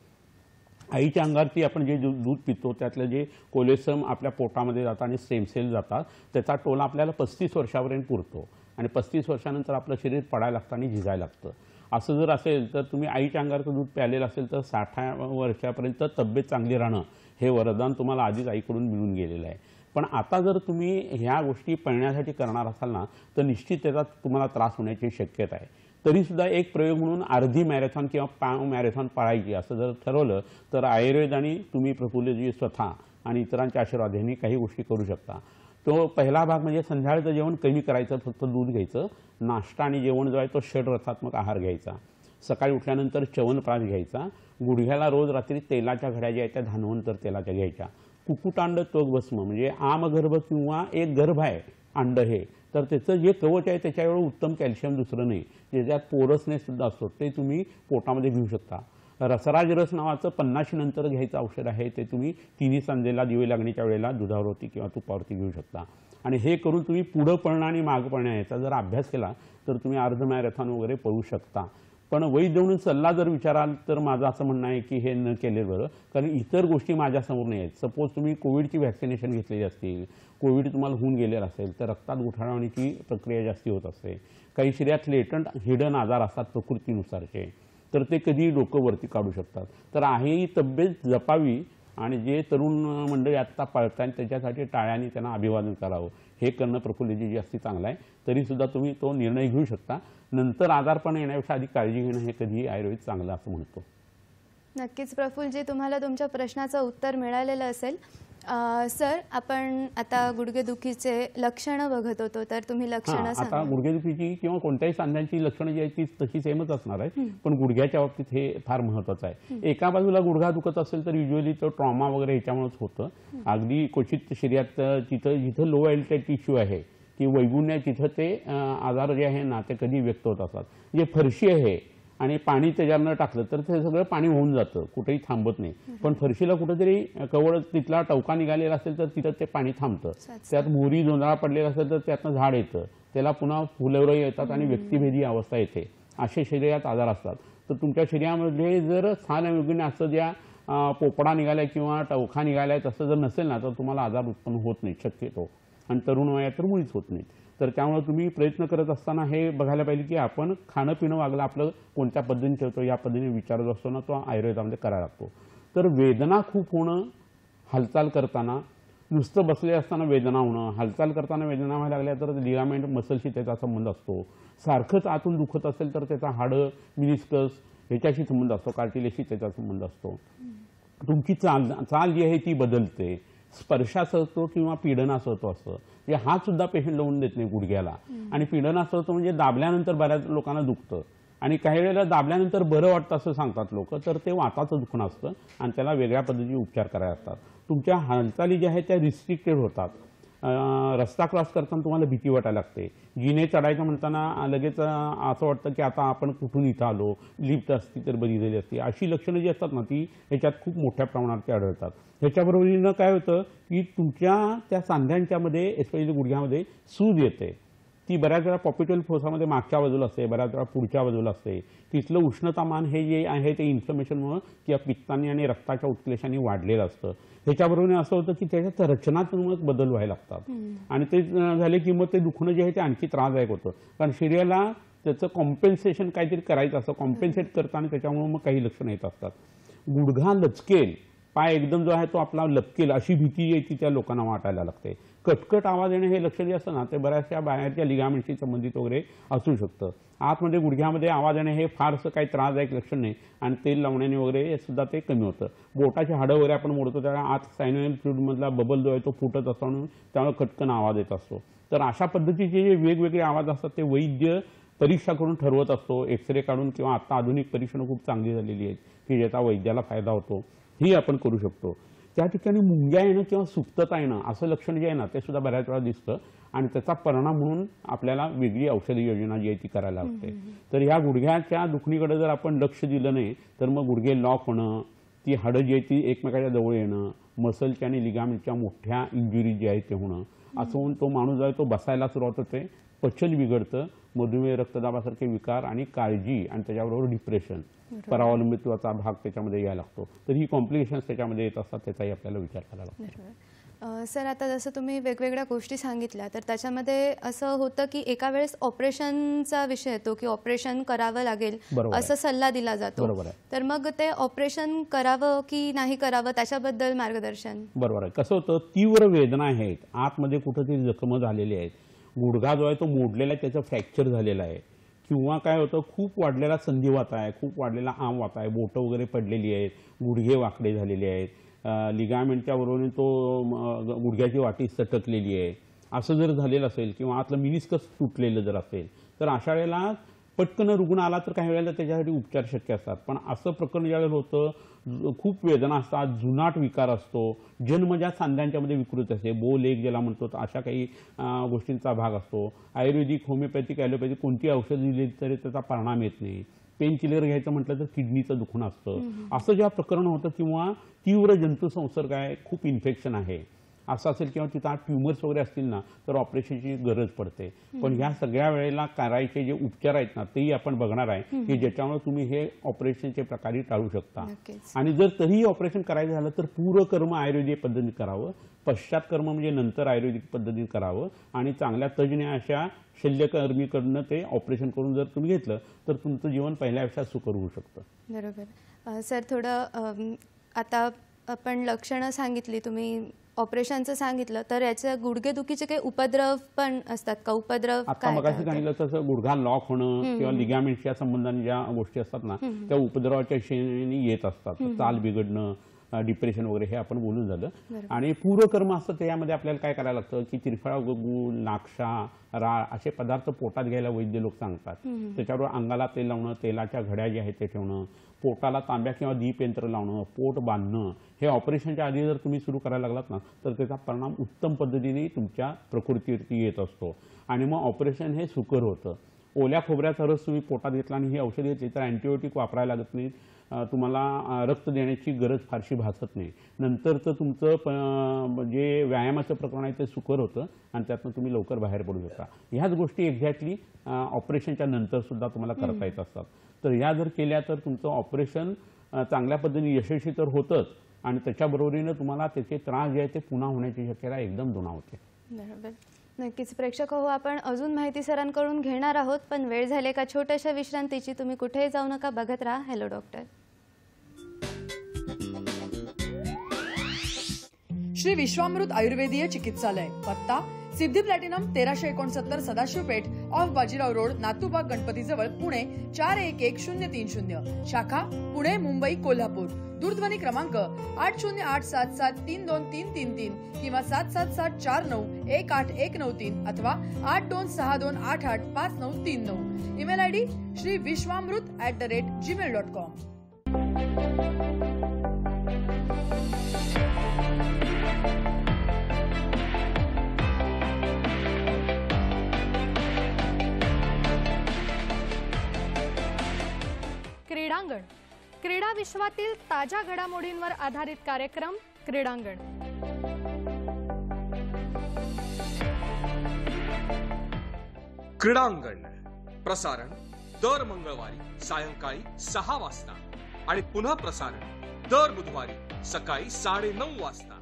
आईच्या अंगावरती आपण जे दूध पितो त्यातलं जे कोलेस्ट्रॉल आपल्या पोटामध्ये जातं आणि स्टेम सेल जातात, त्याचा टोला आपल्याला 35 वर्षापर्यंत पुरतो, आणि 35 वर्षानंतर आपलं शरीर पडायला लागतं आणि झिजायला लागतं. असं जर असेल तर तुम्ही आईच्या अंगावरचं दूध प्यालेलं असेल तर 60 वर्षापर्यंत तब्येत चांगली राहणं हे वरदान तुम्हाला आधीच आईकडून मिळून गेलेलं आहे. पण आता जर तुम्ही ह्या गोष्टी पळण्यासाठी करणार असाल ना तर निश्चित त्याचा तुम्हाला त्रास होण्याची शक्यता आहे. तरीसुद्धा एक प्रयोग म्हणून अर्धी मॅरेथॉन किंवा मॅरेथॉन पळायची असं जर ठरवलं तर आयुर्वेदाने तुम्ही प्रफुल्लजी स्वतः आणि इतरांच्या आशीर्वादाने काही गोष्टी करू शकता. तो पहिला भाग म्हणजे संध्याकाळचं जेवण कमी करायचं, फक्त दूध घ्यायचं. नाश्ता आणि जेवण जो आहे तो षड्रसात्मक आहार घ्यायचा. सकाळी उठल्यानंतर च्यवनप्राश घ्यायचा. गुडघ्याला रोज रात्री तेलाच्या घड्या ज्या आहेत त्या धानवंतर तेलाच्या घ्यायच्या. कुकुटांड त्वग भस्म म्हणजे आमगर्भ किंवा एक गर्भ आहे अंड हे, तर त्याचं जे कवच आहे त्याच्यावेळी उत्तम कॅल्शियम दुसरं नाही, ज्याच्यात पोरसनेस सुद्धा असतो, ते तुम्ही पोटामध्ये घेऊ शकता. रसराज रस नावाचं 50 नंतर घ्यायचं औषध आहे, ते तुम्ही तिन्ही सांजेला दिवे लागण्याच्या वेळेला दुधावरती किंवा तुपावरती घेऊ शकता. आणि हे करून तुम्ही पुढं पळणं आणि मागं पळणं याचा जर अभ्यास केला तर तुम्ही अर्ध मॅरेथॉन वगैरे पळू शकता. पण वैद्य म्हणून सल्ला जर विचाराल तर माझं असं म्हणणं आहे की हे न केलेलं बरं, कारण इतर गोष्टी माझ्यासमोर नाही आहेत. सपोज तुम्ही कोविडची व्हॅक्सिनेशन घेतलेली असतील, कोविड तुम्हाला होऊन गेलेला असेल तर रक्तात गुठळा होण्याची प्रक्रिया जास्ती होत असते. काही शरीरात लेटंट हिडन आजार असतात प्रकृतीनुसारचे, तर ते कधी डोकं वरती काढू शकतात. तर आहे ही तब्येत जपावी, आणि जे तरुण मंडळी आत्ता पाळतायत त्याच्यासाठी टाळ्यांनी त्यांना अभिवादन करावं. हे करणं प्रफुल्लजी जास्ती चांगलं आहे. तरीसुद्धा तुम्ही तो निर्णय घेऊ शकता. नंतर आजारपण येण्यापेक्षा आधी काळजी घेणं हे कधीही आयुर्वेद चांगलं असं म्हणतो. नक्कीच प्रफुल्लजी, तुम्हाला तुमच्या प्रश्नाचं उत्तर मिळालेलं असेल. सर, आपण आता गुडघेदुखीचे लक्षणं बघत होतो, तर तुम्ही लक्षणं आता सांगा. गुडघेदुखीची किंवा कोणत्याही सांध्यांची लक्षणं जी आहेत ती तशी सेमच असणार आहे, पण गुडघ्याच्या बाबतीत हे फार महत्त्वाचं आहे. एका बाजूला गुडघा दुखत असेल तर युजली तो ट्रॉमा वगैरे ह्याच्यामुळेच होतं. अगदी क्वचित शरीरात जिथं लो एल्टेड टिश्यू आहे की वैगुण्य, तिथं ते आजार जे आहे ना ते कधी व्यक्त होत असतात. जे फरशी आहे आणि पाणी त्याच्यावर न टाकलं तर ते सगळं पाणी होऊन जातं, कुठेही थांबत नाही. पण फरशीला कुठेतरी कवळ तिथला टवका निघालेला असेल तर तिथं ते पाणी थांबतं. त्यात मोहरी जोंधळा पडलेला असेल तर त्यातनं झाड येतं, त्याला पुन्हा फुलवरं येतात आणि व्यक्तिभेदी अवस्था येते. असे शरीरात आजार असतात. तर तुमच्या शरीरामध्ये जर स्थानविघ्न असं ज्या पोपडा निघालाय किंवा टवखा निघालाय तसं जर नसेल ना तर तुम्हाला आजार उत्पन्न होत नाही शक्यतो, आणि तरुण वयात तर मुळीच होत नाहीत. तर त्यामुळे तुम्ही प्रयत्न करत असताना हे बघायला पाहिजे की आपण खाणं पिणं वागलं आपलं कोणत्या पद्धतीने ठेवतो या पद्धतीने विचारत असतो ना, तो आयुर्वेदामध्ये करायला लागतो. तर वेदना खूप होणं, हालचाल करताना नुसतं बसले असताना वेदना होणं, हालचाल करताना वेदना व्हायला लागल्या तर लिगामेंट मसलशी त्याचा संबंध असतो. सारखंच आतून दुखत असेल तर त्याचा हाडं मिनिस्कस ह्याच्याशी संबंध असतो, कार्टिलेजशी त्याचा संबंध असतो. तुमची चाल जी आहे ती बदलते. स्पर्शासह होतो किंवा पीडनासह होतो असतं. म्हणजे हात सुद्धा पेशंट लावून देत नाही गुडघ्याला. आणि पीडनासह होतो म्हणजे दाबल्यानंतर बऱ्याच लोकांना दुखतं आणि काही वेळेला दाबल्यानंतर बरं वाटतं असं सांगतात लोक, तर ते वाताचं दुखणं असतं आणि त्याला वेगळ्या पद्धतीचे उपचार करायला असतात. तुमच्या हालचाली ज्या आहेत त्या रिस्ट्रिक्टेड होतात. रस्ता क्रॉस करताना तुम्हाला भीती वाटायला लागते. जिने चढायचं म्हणताना लगेच असं वाटतं की आता आपण कुठून इथं आलो, लिफ्ट असती तर बरी झाली असती. अशी लक्षणं जी असतात ना ती ह्याच्यात खूप मोठ्या प्रमाणात ते आढळतात. ह्याच्याबरोबरीनं काय होतं की तुमच्या त्या सांध्यांच्यामध्ये एस्पेशली गुडघ्यामध्ये सूज येते. ती बऱ्याच वेळा पॉपिटल फोसामध्ये मागच्या बाजूला असते, बऱ्याच वेळा पुढच्या बाजूला असते. तिथलं उष्णतामान हे जे आहे ते इन्फ्लमेशनमुळे किंवा पित्ताने आणि रक्ताच्या उत्कलेशाने वाढलेलं असतं. ह्याच्याबरोबर असं होतं की त्याच्यात रचनात्मक बदल व्हायला लागतात आणि ते झाले की मग ते दुखणं जे आहे ते आणखी त्रासदायक होतं. कारण शरीराला त्याचं कॉम्पेन्सेशन काहीतरी करायचं असतं, कॉम्पेन्सेट करताना त्याच्यामुळे मग काही लक्षणं येत असतात. गुडघा लचकेल, पाय एकदम जो आहे तो आपला लपकेल अशी भीती आहे ती त्या लोकांना वाटायला लागते. कटकट आवाज येणं हे लक्षण जे असतं ना ते बऱ्याचशा बाहेरच्या लिगामेंटशी संबंधित वगैरे असू शकतं. आतमध्ये गुडघ्यामध्ये आवाज येणं हे फारसं काही त्रासदायक लक्षण नाही आणि तेल लावण्याने वगैरे सुद्धा ते कमी होतं. बोटाची हाडं वगैरे आपण मोडतो त्याला आत सायनोवियल फ्लुइडमधला बबल जो आहे तो फुटत असतो म्हणून त्यामुळे कटकन आवाज येत असतो. तर अशा पद्धतीचे जे वेगवेगळे आवाज असतात ते वैद्य परीक्षा करून ठरवत असतो. एक्सरे काढून किंवा आता आधुनिक परीक्षणं खूप चांगली झालेली आहेत की ज्याचा वैद्याला फायदा होतो, ही आपण करू शकतो. त्या ठिकाणी मुंग्या येणं किंवा सुप्तता येणं असं लक्षण जे आहे ना ते सुद्धा बऱ्याच वेळा दिसतं आणि त्याचा परिणाम म्हणून आपल्याला वेगळी औषधी योजना जी आहे ती करायला लागते. तर ह्या गुडघ्याच्या दुखणीकडे जर आपण लक्ष दिलं नाही तर मग गुडघे लॉक होणं, ती हाडं जी आहे ती एकमेकाच्या जवळ येणं, मसलच्या आणि लिगामेंटच्या मोठ्या इंजुरी जी आहे ते होणं, असं होऊन तो माणूस जो आहे तो बसायला सुरुवात होते, पचन बिघडतं, मधुमेह रक्तदाबासारखे विकार आणि काळजी आणि त्याच्याबरोबर डिप्रेशन, परावलंबित्वाचा भाग त्याच्यामध्ये यायला लागतो. तर ही कॉम्प्लिकेशन्स त्याच्यामध्ये येत असतात, त्याचाही आपल्याला विचार करायला लागतो. सर, आता जसं तुम्ही वेगवेगळ्या गोष्टी सांगितल्या तर त्याच्यामध्ये असं होतं की एका वेळेस ऑपरेशनचा विषय येतो की ऑपरेशन करावं लागेल असं सल्ला दिला जातो. तर मग ते ऑपरेशन करावं की नाही करावं त्याच्याबद्दल मार्गदर्शन. बरोबर आहे. कसं होतं, तीव्र वेदना आहेत, आतमध्ये कुठेतरी जखम झालेली आहेत, गुडघा जो आहे तो मोडलेला आहे, त्याचं फ्रॅक्चर झालेलं आहे, किंवा काय होतं खूप वाढलेला संधिवात आहे, खूप वाढलेला आमवात आहे, बोटं वगैरे पडलेली आहेत, गुडघे वाकडे झालेले आहेत, लिगामेंटच्या बरोबर तो गुडघ्याची वाटी सटकलेली आहे, असं जर झालेलं असेल किंवा आतलं मिनिस्कस तुटलेलं जर असेल तर अशा वेळेला पटकन रुग्ण आला तर काही वेळेला त्याच्यासाठी उपचार शक्य असतात. पण असं प्रकरण ज्यावेळेला होतं, खूप वेदना असतात, जुनाट विकार असतो, जन्मजात सांध्यांच्यामध्ये विकृती असते, बो लेग ज्याला म्हणतो, अशा काही गोष्टींचा भाग असतो. आयुर्वेदिक, होमिओपॅथिक, ॲलोपॅथिक कोणती औषध दिली तरी त्याचा परिणाम येत नाही. पेन किलर घ्यायचं म्हटलं तर किडनीचं दुखणं असतं. असं ज्या प्रकरण होतं किंवा तीव्र जंतुसंसर्ग आहे, खूप इन्फेक्शन आहे असं असेल किंवा तिथं ट्युमर्स वगैरे असतील ना तर ऑपरेशनची गरज पडते. पण ह्या सगळ्या वेळेला करायचे जे उपचार आहेत ना तेही आपण बघणार आहे की ज्याच्यामुळे तुम्ही हे ऑपरेशनचे प्रकारे टाळू शकता. आणि जर तरीही ऑपरेशन करायचं झालं तर पूर्वकर्म आयुर्वेदिक पद्धतीने करावं, पश्चातकर्म म्हणजे नंतर आयुर्वेदिक पद्धतीने करावं आणि चांगल्या तज्ज्ञ अशा शल्यकर्मीकडनं ते ऑपरेशन करून जर तुम्ही घेतलं तर तुमचं जीवन पहिल्या आयुष्यात सुकर होऊ शकतं. बरोबर. सर, थोडं आता आपण लक्षणं सांगितली, तुम्ही ऑपरेशनचं सांगितलं, तर याच्या गुडघेदुखीचे काही उपद्रव पण असतात का? उपद्रव आता मगाशी सांगितलं तसं गुडघा लॉक होणं किंवा लिगामेंटच्या संबंधाने ज्या गोष्टी असतात ना त्या उपद्रवाच्या श्रेणीने येत असतात. चाल बिघडणं, डिप्रेशन वगैरे हे आपण बोलून झालं. आणि पूर्वकर्म असतं त्यामध्ये आपल्याला काय करायला लागतं की तिरफळा, गूळ, नाक्षा, राळ असे पदार्थ पोटात घ्यायला वैद्य लोक सांगतात. त्याच्याबरोबर अंगाला तेल लावणं, तेलाच्या घड्या ज्या आहेत ते ठेवणं, पोटाला तांब्या किंवा दीप यंत्र लावणं, पोट बांधणं, हे ऑपरेशनच्या आधी जर तुम्ही सुरू करायला लागलात ना तर त्याचा परिणाम उत्तम पद्धतीने तुमच्या प्रकृतीवरती येत असतो आणि मग ऑपरेशन हे सुकर होतं. ओल्या खोबऱ्याचा रस तुम्ही पोटात घेतला आणि ही औषध घेतली तर अँटीबायोटिक वापरायला लागत नाही, तुम्हाला रक्त देण्याची गरज फारशी भासत नाही. नंतर तर तुमचं जे व्यायामाचं प्रकरण आहे ते सुकर होतं आणि त्यातून तुम्ही लवकर बाहेर पडू शकता. ह्याच गोष्टी एक्झॅक्टली ऑपरेशनच्या नंतर सुद्धा तुम्हाला करता येत असतात. तर ह्या जर केल्या तर तुमचं ऑपरेशन चांगल्या पद्धतीने यशस्वी तर होतंच आणि त्याच्याबरोबरीनं तुम्हाला त्याचे त्रास जे आहे ते पुन्हा होण्याची शक्यता एकदम दुणावते. बरोबर. नक्कीच प्रेक्षक हो, आपण अजून माहिती सरांकडून घेणार आहोत, पण वेळ झाले का छोट्याशा विश्रांतीची. तुम्ही कुठेही जाऊ नका, बघत राहा हॅलो डॉक्टर. श्री विश्वामृत आयुर्वेदीय चिकित्सालय, पत्ता Siddhi Platinum 1369 Sadashiv Peth off Bajirao road Natubag Ganpati जवळ पुणे 411030. शाखा पुणे मुंबई कोल्हापूर. दूरध्वनी क्रमांक 8087732333 किंवा 7774918193 अथवा 8262885939. Email ID shriviswamrut@gmail.com. क्रीडांगण. क्रीडा विश्वातील ताज्या घडामोडींवर आधारित कार्यक्रम क्रीडांगण. क्रीडांगण प्रसारण दर मंगळवारी सायंकाळी 6 वाजता आणि पुन्हा प्रसारण दर बुधवारी सकाळी 9:30 वाजता.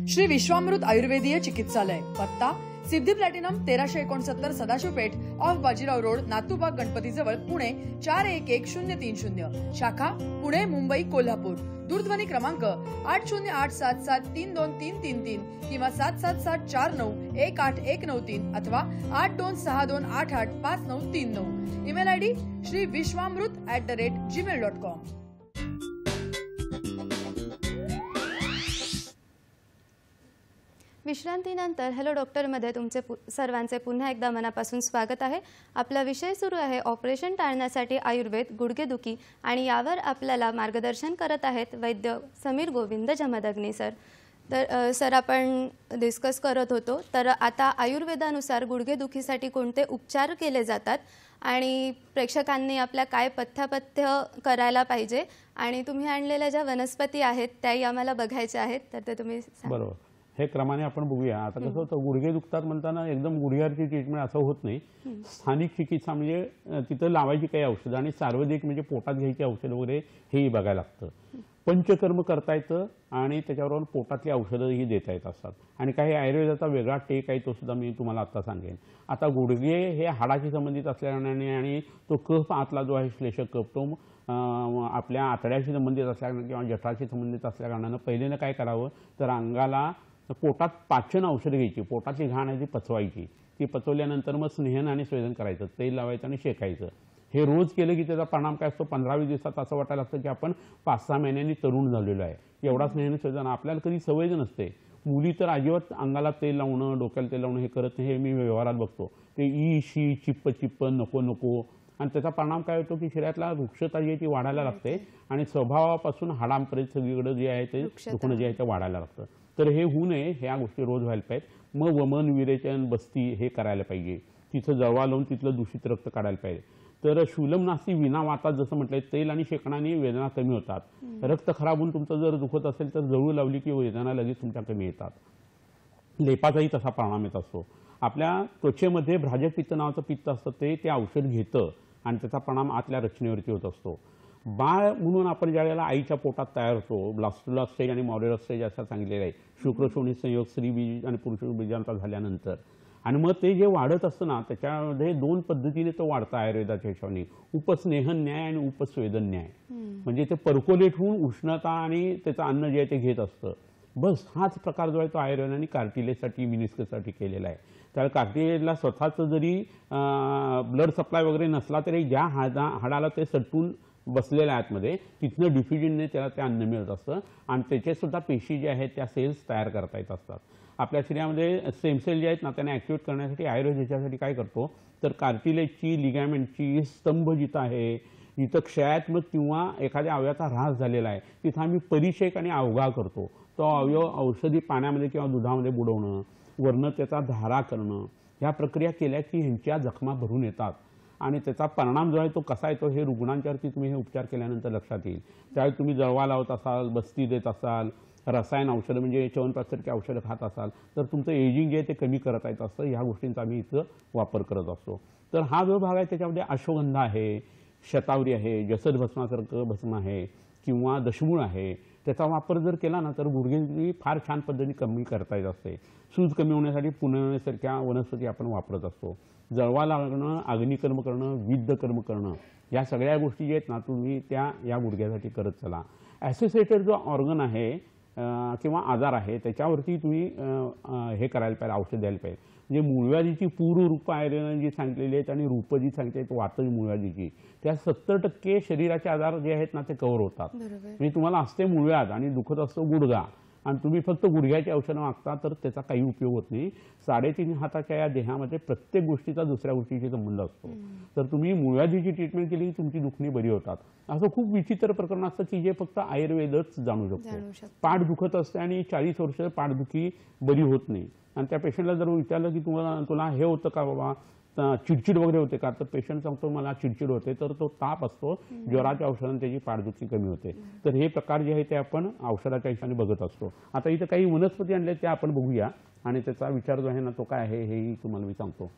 श्री विश्वामृत आयुर्वेदीय चिकित्सालय. पत्ता Siddhi Platinum 1369 Sadashiv Peth off Bajirao road Natubag Ganpati जवळ पुणे 411030. शाखा पुणे मुंबई कोल्हापूर. दूरध्वनी क्रमांक 8087732333 किंवा 7774918193 अथवा 8262885939. Email ID shriviswamrut@gmail.com. विश्रांतीनंतर हॅलो डॉक्टरमध्ये तुमचे सर्वांचे पुन्हा एकदा मनापासून स्वागत आहे. आपला विषय सुरू आहे ऑपरेशन टाळण्यासाठी आयुर्वेद गुडघेदुखी आणि यावर आपल्याला मार्गदर्शन करत आहेत वैद्य समीर गोविंद जमदग्नी सर. तर सर आपण डिस्कस करत होतो तर आता आयुर्वेदानुसार गुडघेदुखीसाठी कोणते उपचार केले जातात आणि प्रेक्षकांनी आपल्या काय पथ्यापथ्य करायला पाहिजे आणि तुम्ही आणलेल्या ज्या वनस्पती आहेत त्याही आम्हाला बघायच्या आहेत तर ते तुम्ही बरोबर हे क्रमाने आपण बघूया. आता कसं होतं गुडघे दुखतात म्हणताना एकदम गुडघ्यावरची ट्रीटमेंट असं होत नाही. स्थानिक चिकित्सा म्हणजे तिथं लावायची काही औषधं आणि सार्वजनिक म्हणजे पोटात घ्यायची औषधं वगैरे हेही बघायला लागतं. पंचकर्म करता येतं आणि त्याच्याबरोबर पोटातली औषधंही देता येत असतात आणि काही आयुर्वेदाचा वेगळा टेक आहे तो सुद्धा मी तुम्हाला आता सांगेन. आता गुडघे हे हाडाशी संबंधित असल्याने आणि तो कफ आतला जो आहे श्लेषक कफ तो आपल्या आतड्याशी संबंधित असल्याकारणाने किंवा जठराशी संबंधित असल्याकारणानं पहिल्यांदा काय करावं तर अंगाला पोटात पाचन औषधं घ्यायची. पोटातली घाण आहे ती पचवायची. ती पचवल्यानंतर मग स्नेहन आणि स्वेदन करायचं. तेल लावायचं आणि शेकायचं. हे रोज केलं की त्याचा परिणाम काय असतो 15-20 दिवसात असं वाटायला लागतं की आपण 5-6 महिन्यांनी तरुण झालेलो आहे. एवढा स्नेहन स्वेदन आपल्याला कधी सवयच नसते. मुली तर अजिबात अंगाला तेल लावणं डोक्याला तेल लावणं हे करत नाही. हे मी व्यवहारात बघतो. ते ई शी चिप्प चिप्प नको नको आणि त्याचा परिणाम काय होतो की शरीरातला वृक्षता जी आहे ती वाढायला लागते आणि स्वभावापासून हाडांपर्यंत सगळीकडे जे आहे ते दुखणं जे आहे ते वाढायला लागतं. तर हे होऊ नये ह्या गोष्टी रोज व्हायला पाहिजेत. मग वमन विरेचन बस्ती हे करायला पाहिजे. तिथं जळवा लावून तिथलं दूषित रक्त काढायला पाहिजे. तर शूलम नास्ती विना वातात जसं म्हटलंय तेल आणि शेकणाने वेदना कमी होतात. रक्त खराब होऊन तुमचं जर दुखत असेल तर जळू लावली की वेदना लगेच तुमच्या कमी येतात. लेपाचाही तसा परिणाम येत असतो. आपल्या त्वचेमध्ये भ्राजक पित्त नावाचं पित्त असतं ते औषध घेतं आणि त्याचा परिणाम आतल्या रचनेवरती होत असतो. बाळ म्हणून आपण ज्या वेळेला आईच्या पोटात तयार होतो ब्लास्टुला स्टेज आणि मॉड्युलर स्टेज असं सांगितलेलं आहे. शुक्रशोणी संयोग स्त्री बीज आणि पुरुष बीजांचा झाल्यानंतर आणि मग ते जे वाढत असतं ना त्याच्यामध्ये 2 पद्धतीने तो वाढतं आयुर्वेदाच्या हिशोबाने. उपस्नेहन न्याय आणि उपस्वेदन न्याय. म्हणजे ते पर्कोलेट होऊन उष्णता आणि त्याचं अन्न जे आहे ते घेत असतं. बस हाच प्रकार जो आहे तो आयुर्वेदाने कार्टिलेजसाठी मिनिस्कसाठी केलेला आहे. त्यामुळे कार्टिलेजला स्वतःच जरी ब्लड सप्लाय वगैरे नसला तरी ज्या हाडाला ते सटून बसलेल्या आतमध्ये तिथनं डिफ्युजनने त्याला ते अन्न मिळत असतं आणि त्याचे सुद्धा पेशी जे आहेत त्या सेल्स तयार करता येत असतात. आपल्या शरीरामध्ये स्टेम सेल जे आहेत ना त्यांना ॲक्टिवेट करण्यासाठी आयुर्वेद ह्याच्यासाठी काय करतो तर कार्टिलेजची लिगॅमेंटची स्तंभ जिथं आहे जिथं क्षयात्मक किंवा एखाद्या अवयवाचा ऱ्हास झालेला आहे तिथं आम्ही परिषेक आणि अवघा करतो. तो अवयव औषधी पाण्यामध्ये किंवा दुधामध्ये बुडवणं वरनं त्याचा धारा करणं ह्या प्रक्रिया केल्या की ह्यांच्या जखमा भरून येतात आणि त्याचा परिणाम जो आहे तो कसा येतो हे रुग्णांच्यावरती तुम्ही हे उपचार केल्यानंतर लक्षात येईल. त्यावेळी तुम्ही जळवा लावत असाल बस्ती देत असाल रसायन औषधं म्हणजे च्यवनप्राशरची औषधं खात असाल तर तुमचं एजिंग जे आहे ते कमी करता येत असतं. ह्या गोष्टींचा आम्ही इथं वापर करत असतो. तर हा जो भाग आहे त्याच्यामध्ये अश्वगंधा आहे शतावरी आहे जसद भस्मासारखं भस्म आहे किंवा दशमूळ आहे. त्याचा वापर जर केला ना तर गुडघेदुखी फार छान पद्धतीने कमी करता येत असते. सूज कमी होण्यासाठी पुनर्वसनासारख्या वनस्पती आपण वापरत असतो. जळवा लागणं अग्निकर्म करणं विद्ध कर्म करणं या सगळ्या गोष्टी जे आहेत ना तुम्ही त्या या गुडघ्यासाठी करत चला. ॲसोसिएटेड जो ऑर्गन आहे किंवा आजार आहे त्याच्यावरती तुम्ही हे करायला पाहिजे, औषध द्यायला पाहिजे. म्हणजे मूळव्याधीची पूर्व रूप आयुर्वेदाने जी सांगितलेली आहेत आणि रूप जी सांगितली आहेत वातज मूळव्याधीची, त्या 70% शरीराचे आजार जे आहेत ना ते कव्हर होतात. म्हणजे तुम्हाला असते मूळव्याध आणि दुखत असतो गुडघा आणि तुम्ही फक्त गुडघ्याची औषधं मागता तर त्याचा काही उपयोग होत नाही. 3.5 हाताच्या या देहामध्ये प्रत्येक गोष्टीचा दुसऱ्या गोष्टीशी संबंध असतो. तर तुम्ही मूळव्याधीची ट्रीटमेंट केली की तुमची दुखणी बरी होतात. असं खूप विचित्र प्रकरण असतं की जे फक्त आयुर्वेदच जाणू शकतो. पाठ दुखत असते आणि 40 वर्ष पाठदुखी बरी होत नाही आणि त्या पेशंटला जर विचारलं की तुला हे होतं का बाबा, चिडचिड वगैरे होते का, तर पेशंट सांगतो मला चिडचिड होते, तर तो ताप असतो, ज्वराच्या औषधाने त्याची पाठदुखी कमी होते. तर हे प्रकार जे आहे ते आपण औषधाच्या हिशोबाने बघत असतो. आता इथं काही वनस्पती आणले ते आपण बघूया आणि त्याचा विचार जो आहे ना तो काय आहे हेही तुम्हाला मी सांगतो.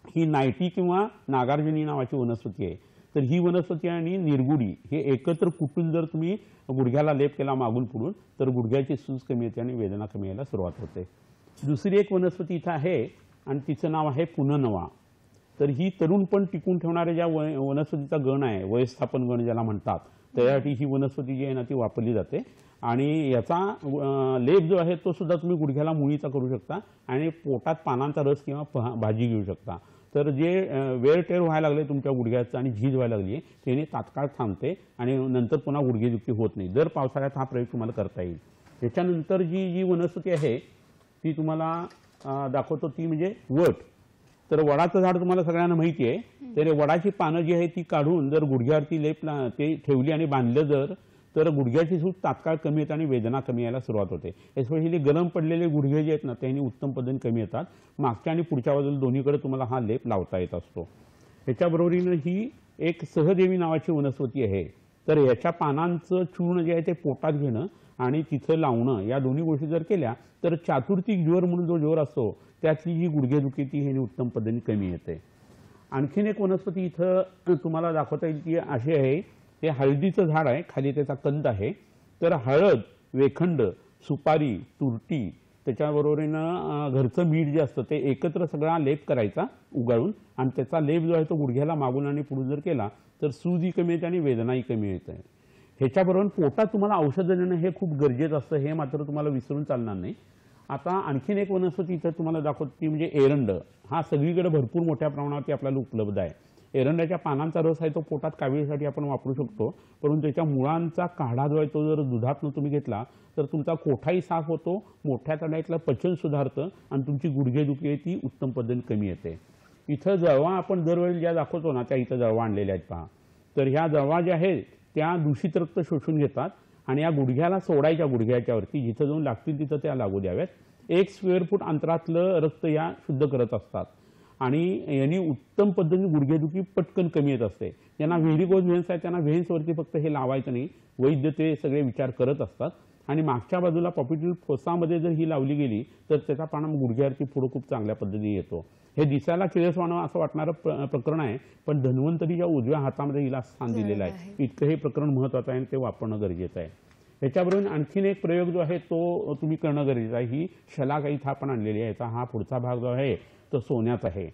ही नायटी किंवा नागार्जुनी नावाची वनस्पती आहे. तर ही वनस्पती आणि निरगुडी हे एकत्र कुटून जर तुम्ही गुडघ्याला लेप केला मागून पुढून तर गुडघ्याची सूज कमी येते आणि वेदना कमी यायला सुरुवात होते. दुसरी एक वनस्पती इथं आहे आणि तिचं नाव आहे पुननवा. तर ही तरुण पण टिकून ठेवणाऱ्या ज्या वनस्पतीचा गण आहे, वयस्थापन गण ज्याला म्हणतात, त्यासाठी ही वनस्पती जी आहे ना ती वापरली जाते. आणि याचा लेप जो आहे तो सुद्धा तुम्ही गुडघ्याला मुळीचा करू शकता आणि पोटात पानांचा रस किंवा भाजी घेऊ शकता. तर जे वेळ टेर व्हायला लागले तुमच्या गुडघ्याचं आणि झीज व्हायला लागली त्याने तात्काळ थांबते आणि नंतर पुन्हा गुडघेदुखी होत नाही. दर पावसाळ्यात हा प्रयोग तुम्हाला करता येईल. त्याच्यानंतर जी वनस्पती आहे ती तुम्हाला दाखवतो ती म्हणजे वट. तर वडाचं झाड तुम्हाला सगळ्यांना माहिती आहे. तर वडाची पानं जी आहे ती काढून जर गुडघ्यावरती लेपला ते ठेवली आणि बांधलं तर गुडघ्याची सूज तात्काळ कमी येते आणि वेदना कमी यायला सुरुवात होते. एस्पेशली गरम पडलेले गुडघे जे आहेत ना त्यांनी उत्तम पद्धतीने कमी येतात. मागच्या आणि पुढच्या बाजूला दोन्हीकडे तुम्हाला हा लेप लावता येत असतो. ह्याच्याबरोबरीनं ही एक सहदेवी नावाची वनस्पती आहे. तर याच्या पानांचं चूर्ण जे आहे ते पोटात घेणं आणि तिथं लावणं या दोन्ही गोष्टी जर केल्या तर चातुर्थिक ज्वर म्हणून जो ज्वर असतो त्यातली जी गुडघेदुखी ती हे उत्तम पद्धतीने कमी येते. आणखीन एक वनस्पती इथं तुम्हाला दाखवता येईल ती अशी आहे. ते हळदीचं झाड आहे, खाली त्याचा कंद आहे. तर हळद, वेखंड, सुपारी, तुरटी त्याच्याबरोबरीनं घरचं मीठ जे असतं ते एकत्र सगळा लेप करायचा उगाळून आणि त्याचा लेप जो आहे तो गुडघ्याला मागून आणि पुढे जर केला तर सूजही कमी येते आणि वेदनाही कमी येते. ह्याच्याबरोबर पोटात तुम्हाला औषधं देणं हे खूप गरजेचं असतं, हे मात्र तुम्हाला विसरून चालणार नाही. आता आणखीन एक वनस्पती इथं तुम्हाला दाखवतो ती म्हणजे एरंड. हा सगळीकडे भरपूर मोठ्या प्रमाणावरती आपल्याला उपलब्ध आहे. एरंडाच्या पानांचा रस आहे तो पोटात काविळीसाठी आपण वापरू शकतो. परंतु त्याच्या मुळांचा काढा जो आहे तो जर दुधातनं तुम्ही घेतला तर तुमचा कोठाही साफ होतो, मोठ्या तड्यातलं पचन सुधारतं आणि तुमची गुडघेदुखी आहे ती उत्तम पद्धतीने कमी येते. इथं जळवा आपण दरवेळी ज्या दाखवतो ना त्या इथं जळवा आणलेल्या आहेत पहा. तर ह्या जळवा ज्या आहेत त्या दूषित रक्त शोषून घेतात आणि या गुडघ्याला सोडायच्या, गुडघ्याच्यावरती जिथं जाऊन लागतील तिथं त्या लागू द्याव्यात. 1 स्क्वेअर फूट अंतरातलं रक्त या शुद्ध करत असतात आणि यांनी उत्तम पद्धतीने गुडघेदुखी पटकन कमी येत असते. ज्यांना व्हेरिकोज व्हेन्स आहे त्यांना व्हेन्सवरती फक्त हे लावायचं नाही, वैद्य ते सगळे विचार करत असतात. आणि मागच्या बाजूला पॉपिटल फोसामध्ये जर ही लावली गेली तर त्याचा परिणाम गुडघ्यावरती पुढे खूप चांगल्या पद्धतीने येतो. हे दिसायला किळसवाणं असं वाटणारं प्रकरण आहे, पण धन्वंतरीच्या उजव्या हातामध्ये हिला स्थान दिलेलं आहे. इतकं हे प्रकरण महत्त्वाचं आहे आणि ते वापरणं गरजेचं आहे. ह्याच्याबरोबर आणखीन एक प्रयोग जो आहे तो तुम्ही करणं गरजेचं आहे. ही शलाका इथं आपण आणलेली आहे. हा पुढचा भाग जो आहे तो सोन्याचा आहे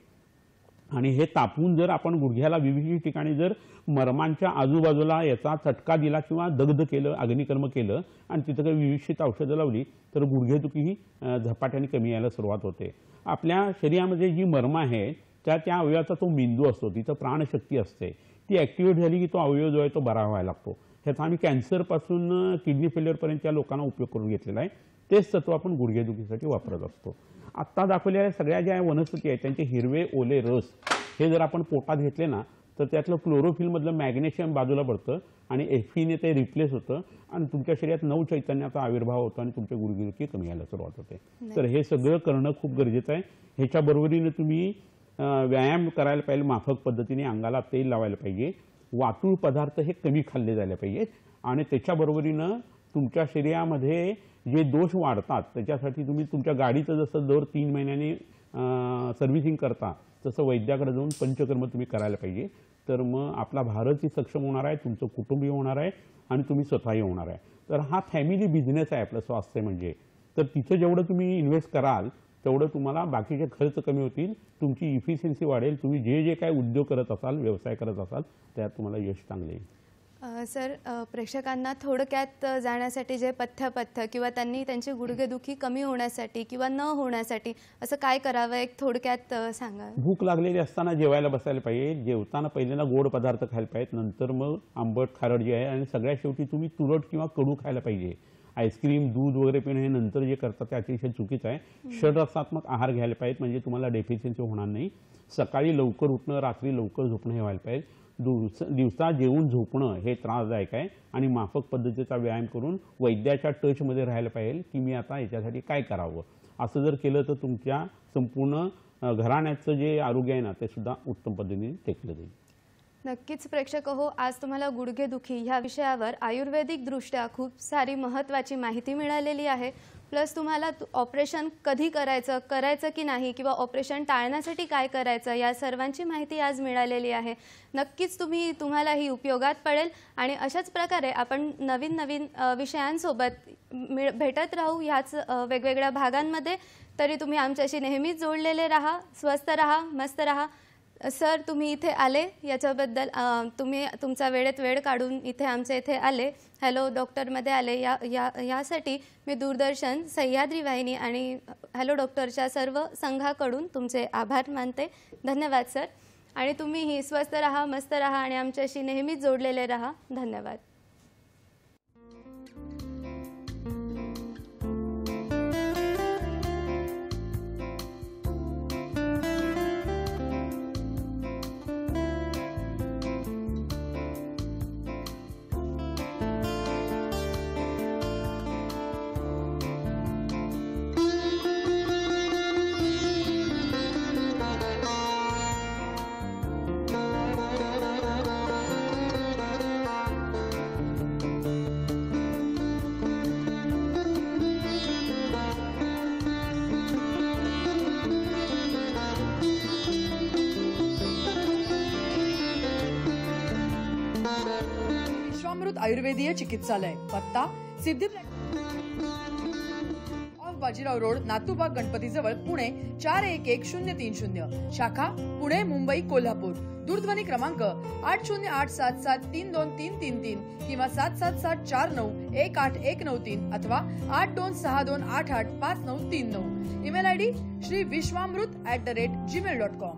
आणि हे तापवून जर आपण गुडघ्याला विविध ठिकाणी जर मर्मांच्या आजूबाजूला याचा चटका दिला किंवा दग्ध केलं, अग्निकर्म केलं आणि तिथं काही विविध औषधं लावली तर गुडघेदुखी ही झपाट्याने कमी यायला सुरुवात होते. आपल्या शरीरामध्ये जी मर्म आहे त्या अवयवाचा तो मेंदू असतो, तिथं प्राणशक्ती असते. ती ॲक्टिवेट झाली की तो अवयव जो आहे तो बरा व्हायला लागतो. ह्याचा आम्ही कॅन्सरपासून किडनी फेल्युअरपर्यंतच्या लोकांना उपयोग करून घेतलेला आहे. तेच तत्व आपण गुडघेदुखीसाठी वापरत असतो. आत्ता दाखवलेल्या सगळ्या ज्या वनस्पती आहेत त्यांचे हिरवे ओले रस हे जर आपण पोटात घेतले ना तर त्यातलं क्लोरोफिलमधलं मॅग्नेशियम बाजूला पडतं आणि एफीने ते रिप्लेस होतं आणि तुमच्या शरीरात नवचैतन्याचा आविर्भाव होतो आणि तुमच्या गुडघेदुखी कमी यायला सुरुवात होते. तर हे सगळं करणं खूप गरजेचं आहे. ह्याच्या बरोबरीने तुम्ही व्यायाम करायला पाहिजे, माफक पद्धतीने अंगाला तेल लावायला पाहिजे, वातूळ पदार्थ हे कमी खाल्ले जायला पाहिजेत आणि त्याच्याबरोबरीनं तुमच्या शरीरामध्ये जे दोष वाढतात त्याच्यासाठी तुम्ही तुमच्या गाडीचं जसं दर 3 महिन्यांनी सर्व्हिसिंग करता तसं वैद्याकडे जाऊन पंचकर्म तुम्ही करायला पाहिजे. तर मग आपला भारतही सक्षम होणार आहे, तुमचं कुटुंबही होणार आहे आणि तुम्ही स्वतःही होणार आहे. तर हा फॅमिली बिझनेस आहे आपलं स्वास्थ्य म्हणजे. तर तिथं जेवढं तुम्ही इन्व्हेस्ट कराल तेवढं तुम्हाला बाकीचे खर्च कमी होतील, तुमची इफिशियन्सी वाढेल, तुम्ही जे काय उद्योग करत असाल, व्यवसाय करत असाल त्यात तुम्हाला यश चांगले येईल. सर, प्रेक्षकांना थोडक्यात जाण्यासाठी जे पथ्य किंवा त्यांनी त्यांची गुडघेदुखी कमी होण्यासाठी किंवा न होण्यासाठी असं काय करावं, एक थोडक्यात सांगा. भूक लागलेली असताना जेवायला बसायला पाहिजे. जेवताना पहिल्यांदा गोड पदार्थ खायला पाहिजेत, नंतर मग आंबट खारट जे आहे, आणि सगळ्यात शेवटी तुम्ही तुरट किंवा कडू खायला पाहिजे. आईस्क्रीम दूध वगैरे पिणं हे नंतर जे करतात ते अतिशय चुकीचं आहे. षडरसात्मक आहार घ्यायला पाहिजेत, म्हणजे तुम्हाला डेफिशियन्सी होणार नाही. सकाळी लवकर उठणं, रात्री लवकर झोपणं हे व्हायला पाहिजे. दिवसा जेवून झोपणं हे त्रासदायक आहे, आणि माफक पद्धतीचा व्यायाम करून वैद्याच्या टचमध्ये राहायला पाहिजे की मी आता याच्यासाठी काय करावं. असं जर केलं तर तुमच्या संपूर्ण घराण्याचं जे आरोग्य आहे ना ते सुद्धा उत्तम पद्धतीने टेकलं जाईल. नक्कीच प्रेक्षक हो, आज तुम्हाला गुडघेदुखी ह्या विषयावर आयुर्वेदिक दृष्ट्या खूप सारी महत्त्वाची माहिती मिळालेली आहे. प्लस तुम्हाला ऑपरेशन कधी करायचं की नाही, किंवा ऑपरेशन टाळण्यासाठी काय करायचं, या सर्वांची माहिती आज मिळालेली आहे. नक्कीच तुम्हाला ही उपयोगात पडेल, आणि अशाच प्रकारे आपण नवीन विषयांसोबत भेटत राहू ह्याच वेगवेगळ्या भागांमध्ये. तरी तुम्ही आमच्याशी नेहमीच जोडलेले राहा. स्वस्थ राहा, मस्त राहा. सर, तुम्ही इथे आले याच्याबद्दल, तुम्ही तुमचा वेळेत वेळ काढून इथे आमच्या इथे आले, हॅलो डॉक्टरमध्ये आले, यासाठी मी दूरदर्शन, सह्याद्री वाहिनी आणि हॅलो डॉक्टरच्या सर्व संघाकडून तुमचे आभार मानते. धन्यवाद सर. आणि तुम्हीही स्वस्थ राहा, मस्त राहा आणि आमच्याशी नेहमीच जोडलेले राहा. धन्यवाद. विश्वामृत आयुर्वेदीय चिकित्सालय, पत्ता सिद्धी ऑफ बाजीराव रोड, नातूबाग गणपती जवळ, पुणे 411030. शाखा पुणे, मुंबई, कोल्हापूर. दूरध्वनी क्रमांक 8087732333 किंवा 7774918193 अथवा 8262885939. Email ID shriviswamrut@gmail.com.